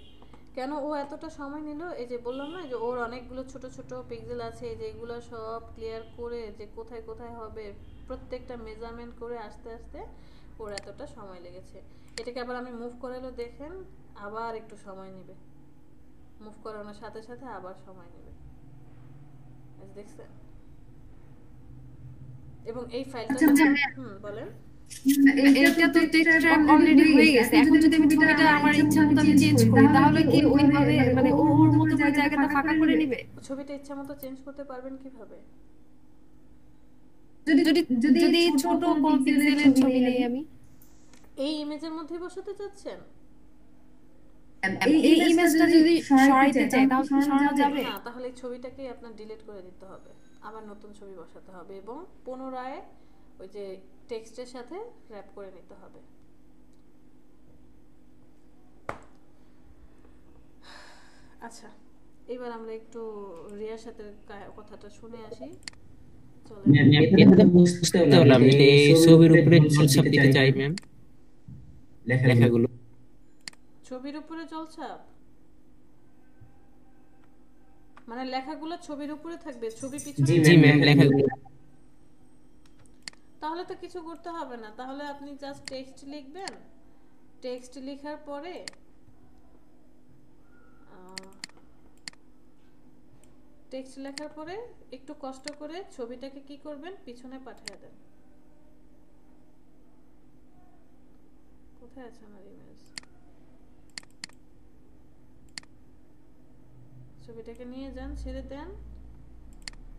কেন ও এতটা সময় নিল। এই যে বললাম না যে ওর অনেকগুলো ছোট ছোট পিক্সেল আছে, এই যে এগুলো সব ক্লিয়ার করে যে কোথায় কোথায় হবে প্রত্যেকটা মেজারমেন্ট করে আস্তে আস্তে ওর এতটা সময় লেগেছে। এটাকে আবার আমি মুভ করালো, দেখেন আবার একটু সময় নেবে, মুভ করানোর সাথে সাথে আবার সময় নেবে, দেখছেন? এবং এই ফাইলটা বলেন, এইটা তো টেক্সট র্যাপ অলরেডি হয়ে গেছে। এখন যদি আমি ছবিটা আমার ইচ্ছা মতো আমি চেঞ্জ করি, তাহলে কি ওইভাবে মানে ওর মতো করে জায়গাটা ফাঁকা করে নেবে? ছবিটা ইচ্ছা মতো চেঞ্জ করতে পারবেন কিভাবে? যদি ছোট কোন পিক্সেলের ছবি নেই, আমি এই ইমেজের মধ্যে বসাতে চাচ্ছেন? এই ইমেজটা যদি সরাইতে চাই তাহলে সরানো যাবে না, তাহলে এই ছবিটাকে আপনার ডিলিট করে দিতে হবে, আবার নতুন ছবি বসাতে হবে এবং পুনরায় ওই যে টেক্সটের সাথে র‍্যাপ করে নিতে হবে। আচ্ছা, এবার আমরা একটু রিয়ার সাথে কথাটা শুনে আসি। ম্যাম এটা বুঝতে পারলাম, এই ছবির উপরে জলছাপ দিতে চাই ম্যাম, লেখাগুলো ছবির উপরে জলছাপ মানে লেখাগুলো ছবির উপরে থাকবে, ছবি পিছনে? জি ম্যাম, লেখাগুলো। তাহলে তো কিছু করতে হবে না, তাহলে আপনি জাস্ট টেক্সট লিখবেন, টেক্সট লেখার পরে টেক্সট লেখার পরে একটু কষ্ট করে ছবিটাকে কি করবেন, পিছনে পাঠিয়ে দেন। কোথায় আছে আমার ইমেজ? ছবিটাকে নিয়ে যান, ছেড়ে দেন,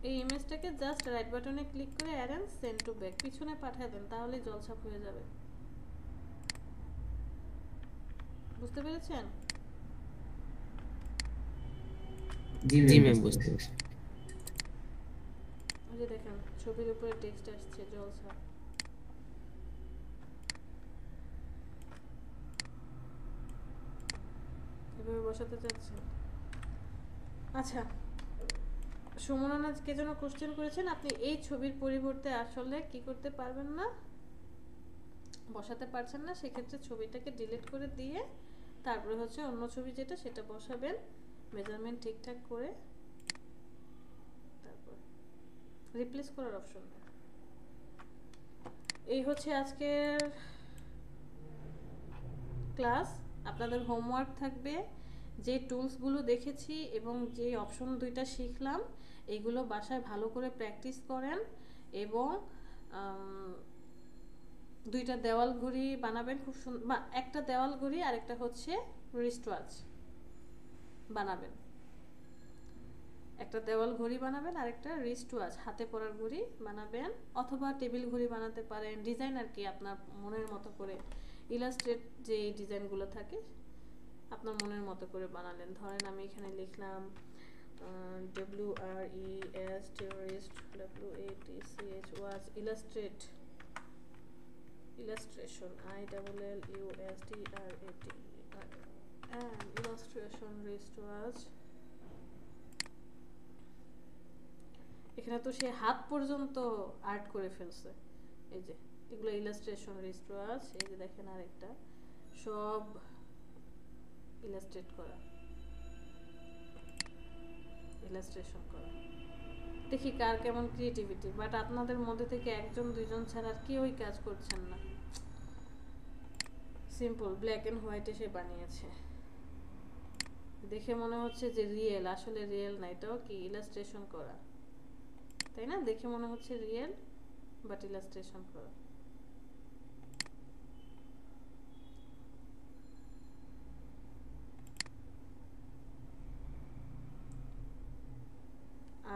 এই ইমেজটাকে জাস্ট রাইট বাটনে ক্লিক করে অ্যারেঞ্জ সেন্ড টু ব্যাক পিছনে পাঠিয়ে দেন, তাহলে জলছাপ হয়ে যাবে। বুঝতে পেরেছেন? জি ম্যাম বুঝতে পেরেছি। ওই যে দেখেন ছবির উপরে টেক্সট আসছে জলছাপ। এভাবে বসাতে চাচ্ছেন। আচ্ছা, সুমনা আজকে যেন কোশ্চেন করেছেন, আপনি এই ছবির পরিবর্তে আসলে কি করতে পারবেন না, বসাতে পারছেন না, সেক্ষেত্রে ছবিটাকে ডিলিট করে দিয়ে তারপরে হচ্ছে অন্য ছবি যেটা সেটা বসাবেন, মেজারমেন্ট ঠিকঠাক করে, তারপর রিপ্লেস করার অপশন। এই হচ্ছে আজকের ক্লাস। আপনাদের হোমওয়ার্ক থাকবে যে টুলসগুলো দেখেছি এবং যে অপশন দুইটা শিখলাম এইগুলো বাসায় ভালো করে প্র্যাকটিস করেন এবং দুইটা দেওয়াল ঘড়ি বানাবেন খুব সুন্দর, বা একটা দেওয়াল ঘড়ি আর একটা হচ্ছে রিস্ট ওয়াচ বানাবেন। একটা দেওয়াল ঘড়ি বানাবেন আর একটা রিস্ট ওয়াচ হাতে পরার ঘড়ি বানাবেন, অথবা টেবিল ঘড়ি বানাতে পারেন, ডিজাইন আর কি আপনার মনের মতো করে, ইলাস্ট্রেট যে ডিজাইনগুলো থাকে আপনার মনের মতো করে বানালেন। ধরেন আমি এখানে লিখলাম WRES টেররিস্ট, WATCH watch, illustrate, illustration, ILLUSTRAT, illustration wrist watch. এখানে তো সে হাত পর্যন্ত আর্ট করে ফেলছে, এই যে এগুলো ইলাস্ট্রেশন রিস্ট ওয়াচ। এই যে দেখেন আরেকটা, সব ইলাস্ট্রেট করা, ইলাস্ট্রেশন করা। দেখি কার কেমন ক্রিয়েটিভিটি, বাট আপনাদের মধ্যে থেকে একজন দুইজন ছাড়া আর কেউই কাজ করছেন না। সিম্পল ব্ল্যাক এন্ড হোয়াইটে সে বানিয়েছে, দেখে মনে হচ্ছে যে রিয়েল, আসলে রিয়েল না, এটাও কি ইলাস্ট্রেশন করা, তাই না? দেখে মনে হচ্ছে রিয়েল বাট ইলাস্ট্রেশন করা।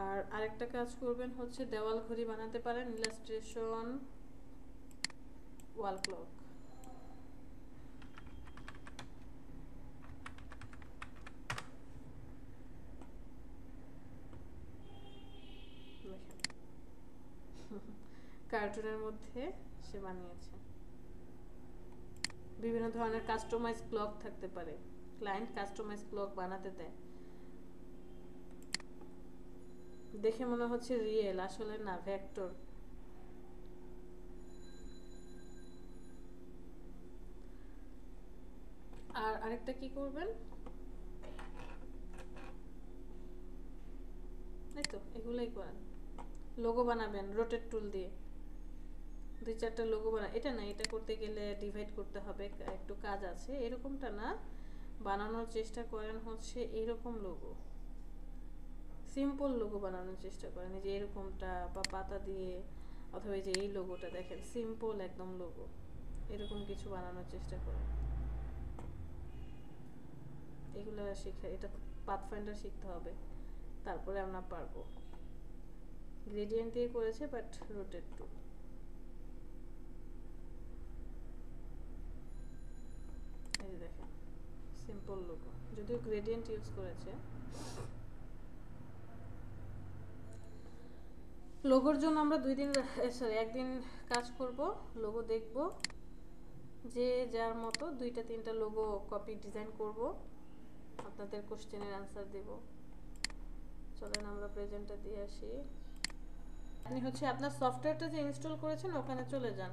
আর আরেকটা কাজ করবেন হচ্ছে দেওয়াল ঘড়ি বানাতে পারেন, ইলাস্ট্রেশন ওয়াল ক্লক। কার্টুনের মধ্যে সে বানিয়েছে। বিভিন্ন ধরনের কাস্টমাইজ ক্লক থাকতে পারে, ক্লায়েন্ট কাস্টমাইজ ক্লক বানাতে দেয়, দেখে মনে হচ্ছে রিয়েল, আসলে না, ভেক্টর। আর আরেকটা কি করবেন, এই তো এগুলাই করেন, লোগো বানাবেন রোটেট টুল দিয়ে, দুই চারটা লোগো বানা, এটা না, এটা করতে গেলে ডিভাইড করতে হবে, একটু কাজ আছে, এরকমটা না, বানানোর চেষ্টা করেন হচ্ছে এরকম লোগো, সিম্পল লোগো বানানোর চেষ্টা করেন, এই যে এরকমটা, বা পাতা দিয়ে, অথবা এই যে এই লোগোটা দেখেন সিম্পল একদম লোগো, এরকম কিছু বানানোর চেষ্টা করেন। এগুলো শিখে, এটা পাথফাইন্ডার শিখতে হবে, তারপরে আমরা পারবো। গ্রেডিয়েন্ট দিয়ে করেছে বাট রোটেট টু। এই যে দেখেন সিম্পল লোগো, যদিও গ্রেডিয়েন্ট ইউজ করেছে। লোগোর জন্য আমরা একদিন কাজ করব, লোগো দেখব, যে যার মতো দুইটা তিনটা লোগো কপি ডিজাইন করব, আপনাদের কোশ্চেনের আনসার দেব। চলেন আমরা প্রেজেন্টটা দিয়ে আসি। আপনি হচ্ছে আপনার সফটওয়্যারটা যে ইনস্টল করেছেন ওখানে চলে যান।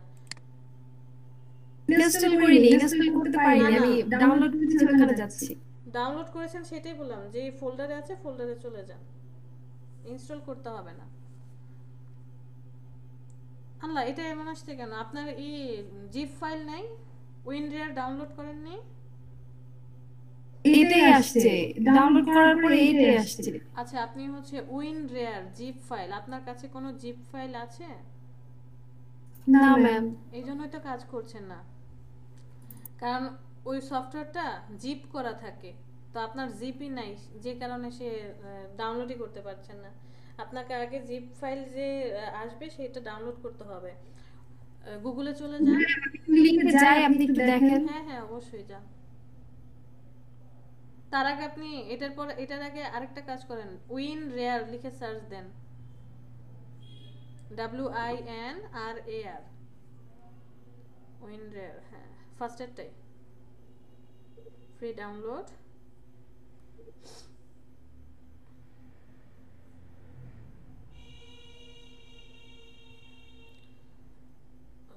ইনস্টল করিনি, ইনস্টল করতে পারিনি, আমি ডাউনলোড করেছি, ওখানে যাচ্ছি। ডাউনলোড করেছেন সেটাই বললাম, যে ফোল্ডারে আছে ফোল্ডারে চলে যান, ইনস্টল করতে হবে না। আল্লাহ, এটা এমন আসছে কেন? আপনার এই জিপ ফাইল নাই, উইনরিয়ার ডাউনলোড করেননি? এই এটাই আসছে, ডাউনলোড করার পরে এটাই আসছে। আচ্ছা, আপনি হচ্ছে WinRAR জিপ ফাইল, আপনার কাছে কোনো জিপ ফাইল আছে? না ম্যাম। এই জন্যই তো কাজ করছেন না, কারণ ওই সফটওয়্যারটা জিপ করা থাকে, তো আপনার জিপই নাই, যে কারণে সে ডাউনলোডই করতে পারছেন না। আপনাকে আগে জিপ ফাইল যে আসবে সেটা ডাউনলোড করতে হবে। গুগলে চলে যান। লিংকে যাই, আপনি একটু দেখেন। হ্যাঁ হ্যাঁ, অবশ্যই যান। তার আগে আপনি এটার আগে আরেকটা কাজ করেন, WinRAR লিখে সার্চ দেন, WINRAR, WinRAR। হ্যাঁ, ফার্স্টেরটাই ফ্রি ডাউনলোড।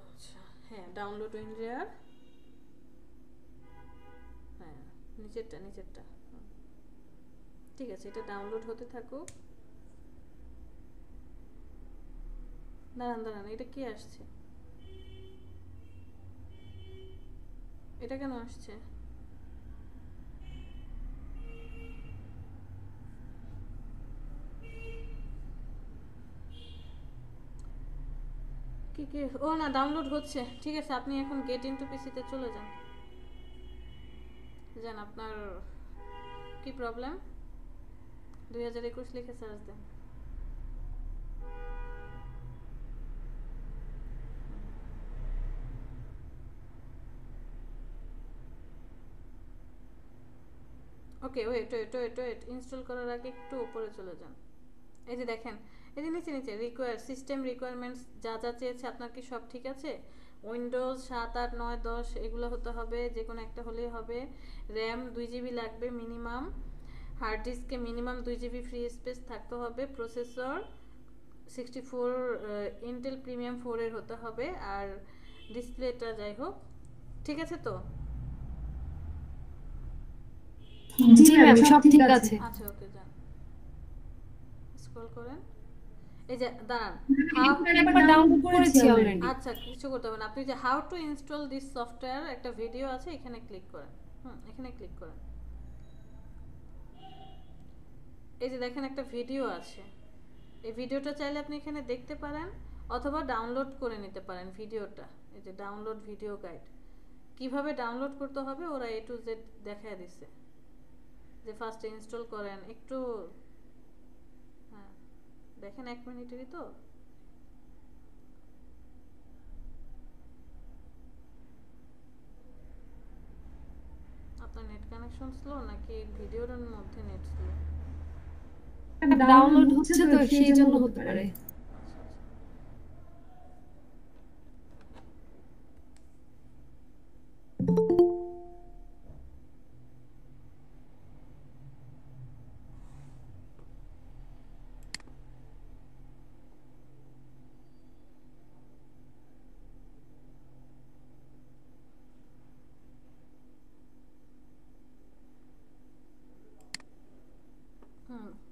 আচ্ছা হ্যাঁ, ডাউনলোড WinRAR। হ্যাঁ, নিচেরটা ঠিক আছে, এটা ডাউনলোড হতে থাকুক। দাঁড়ান, এটা কি আসছে? এটা কেন আসছে? কি ও না, ডাউনলোড হচ্ছে। ঠিক আছে, আপনি এখন গেট ইনটু পিসিতে চলে যান। আপনার কি প্রবলেম? 2021 লিখে সার্চ দেন। ওকে, ওয়েট, ইনস্টল করার আগে একটু উপরে চলে যান। এই যে দেখেন, এই যে নিচে সিস্টেম রিকোয়ারমেন্টস যা চেয়েছে আপনার কি সব ঠিক আছে? উইন্ডোজ 7, 8, 9, 10 এগুলো হতে হবে, যে কোনো একটা হলেই হবে। র্যাম 2 জিবি লাগবে মিনিমাম। হার্ড ডিস্কে মিনিমাম 2 জিবি ফ্রি স্পেস থাকতে হবে। প্রসেসর 64 ইন্টেল প্রিমিয়াম 4 এর হতে হবে। আর ডিসপ্লেটা যাই হোক, ঠিক আছে তো? জি ম্যাম, সব ঠিক আছে। আচ্ছা ওকে, যান স্ক্রল করেন। এই যে দাঁড়ান, একবার ডাউনলোড করেছি অলরেডি। আচ্ছা কিছু করতে হবে না, আপনি যে how to install this software একটা ভিডিও আছে, এখানে ক্লিক করেন। এখানে ক্লিক করেন। এই যে দেখেন একটা ভিডিও আছে, এই ভিডিওটা চাইলে আপনি এখানে দেখতে পারেন অথবা ডাউনলোড করে নিতে পারেন ভিডিওটা। এই যে ডাউনলোড ভিডিও গাইড, কিভাবে ডাউনলোড করতে হবে ওরা A to Z দেখায় দিছে। যে ফার্স্ট ইনস্টল করেন একটু, হ্যাঁ দেখেন 1 মিনিটেরই তো। আপনার নেট কানেকশন স্লো নাকি ভিডিওর মধ্যে নেট স্লো? ডাউনলোড হচ্ছে তো, সেই জন্য হতে পারে।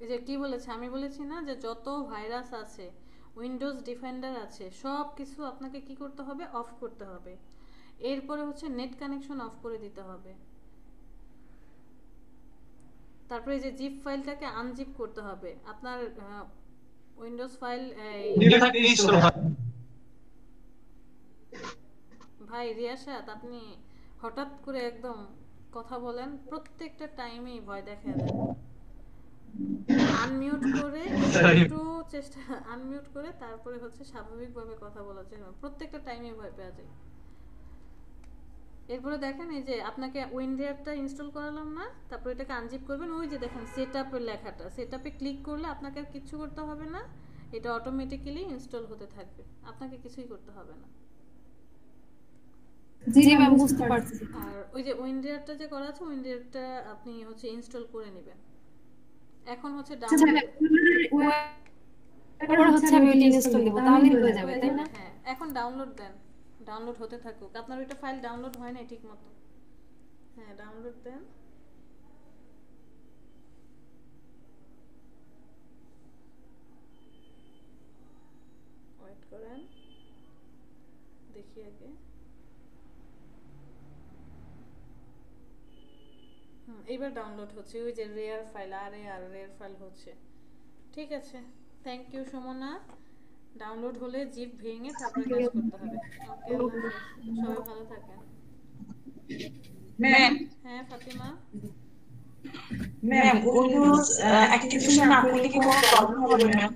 এই যে কি বলেছে, আমি বলেছি না যে যত ভাইরাস আছে, উইন্ডোজ ডিফেন্ডার আছে, সব কিছু আপনাকে কি করতে হবে? অফ করতে হবে। এরপরে হচ্ছে নেট কানেকশন অফ করে দিতে হবে। তারপরে এই যে জিপ ফাইলটাকে আনজিপ করতে হবে। আপনার উইন্ডোজ ফাইল ভাই রিয়াসাত, আপনি হঠাৎ করে একদম কথা বলেন, প্রত্যেকটা টাইমেই ভয় দেখা দেন। আনমিউট করে একটু চেষ্টা, আনমিউট করে তারপরে হচ্ছে স্বাভাবিকভাবে কথা বলার জন্য, প্রত্যেকটা টাইমে ভয় পেয়ে যায়। এরপরে দেখেন এই যে আপনাকে WinRAR-টা ইনস্টল করালাম না, তারপর এটাকে আনজিপ করবেন। ওই যে দেখেন সেটআপের লেখাটা, সেটআপে ক্লিক করলে আপনাকে আর কিছু করতে হবে না, এটা অটোমেটিক্যালি ইনস্টল হতে থাকবে, আপনাকে কিছুই করতে হবে না। জি ম্যাম, বুঝতে পারছি। আর ওই যে WinRAR-টা যে করা আছে, WinRAR-টা আপনি হচ্ছে ইনস্টল করে নেবেন। এখন হচ্ছে ডাউনলোড হচ্ছে, আমি ওইটা ইনস্টল দেব, তাহলেই হয়ে যাবে তাই না? হ্যাঁ, এখন ডাউনলোড দেন, ডাউনলোড হতে থাকুক। আপনার ওইটা ফাইল ডাউনলোড হয় না ঠিক মতো। হ্যাঁ, ডাউনলোড দেন। ওয়েট করেন, দেখি আগে। এইবার ডাউনলোড হচ্ছে, ওই যে রেয়ার ফাইল রেয়ার ফাইল হচ্ছে। ঠিক আছে, থ্যাংক ইউ সুমনা। ডাউনলোড হলে জিপ ভেঙে তারপরে কাজ করতে হবে। ওকে, সবাই ভালো থাকেন। ম্যাম হ্যাঁ ফাতিমা, ম্যাম উইন্ডোজ অ্যাক্টিভেশন না করলে কি কোনো প্রবলেম হবে ম্যাম?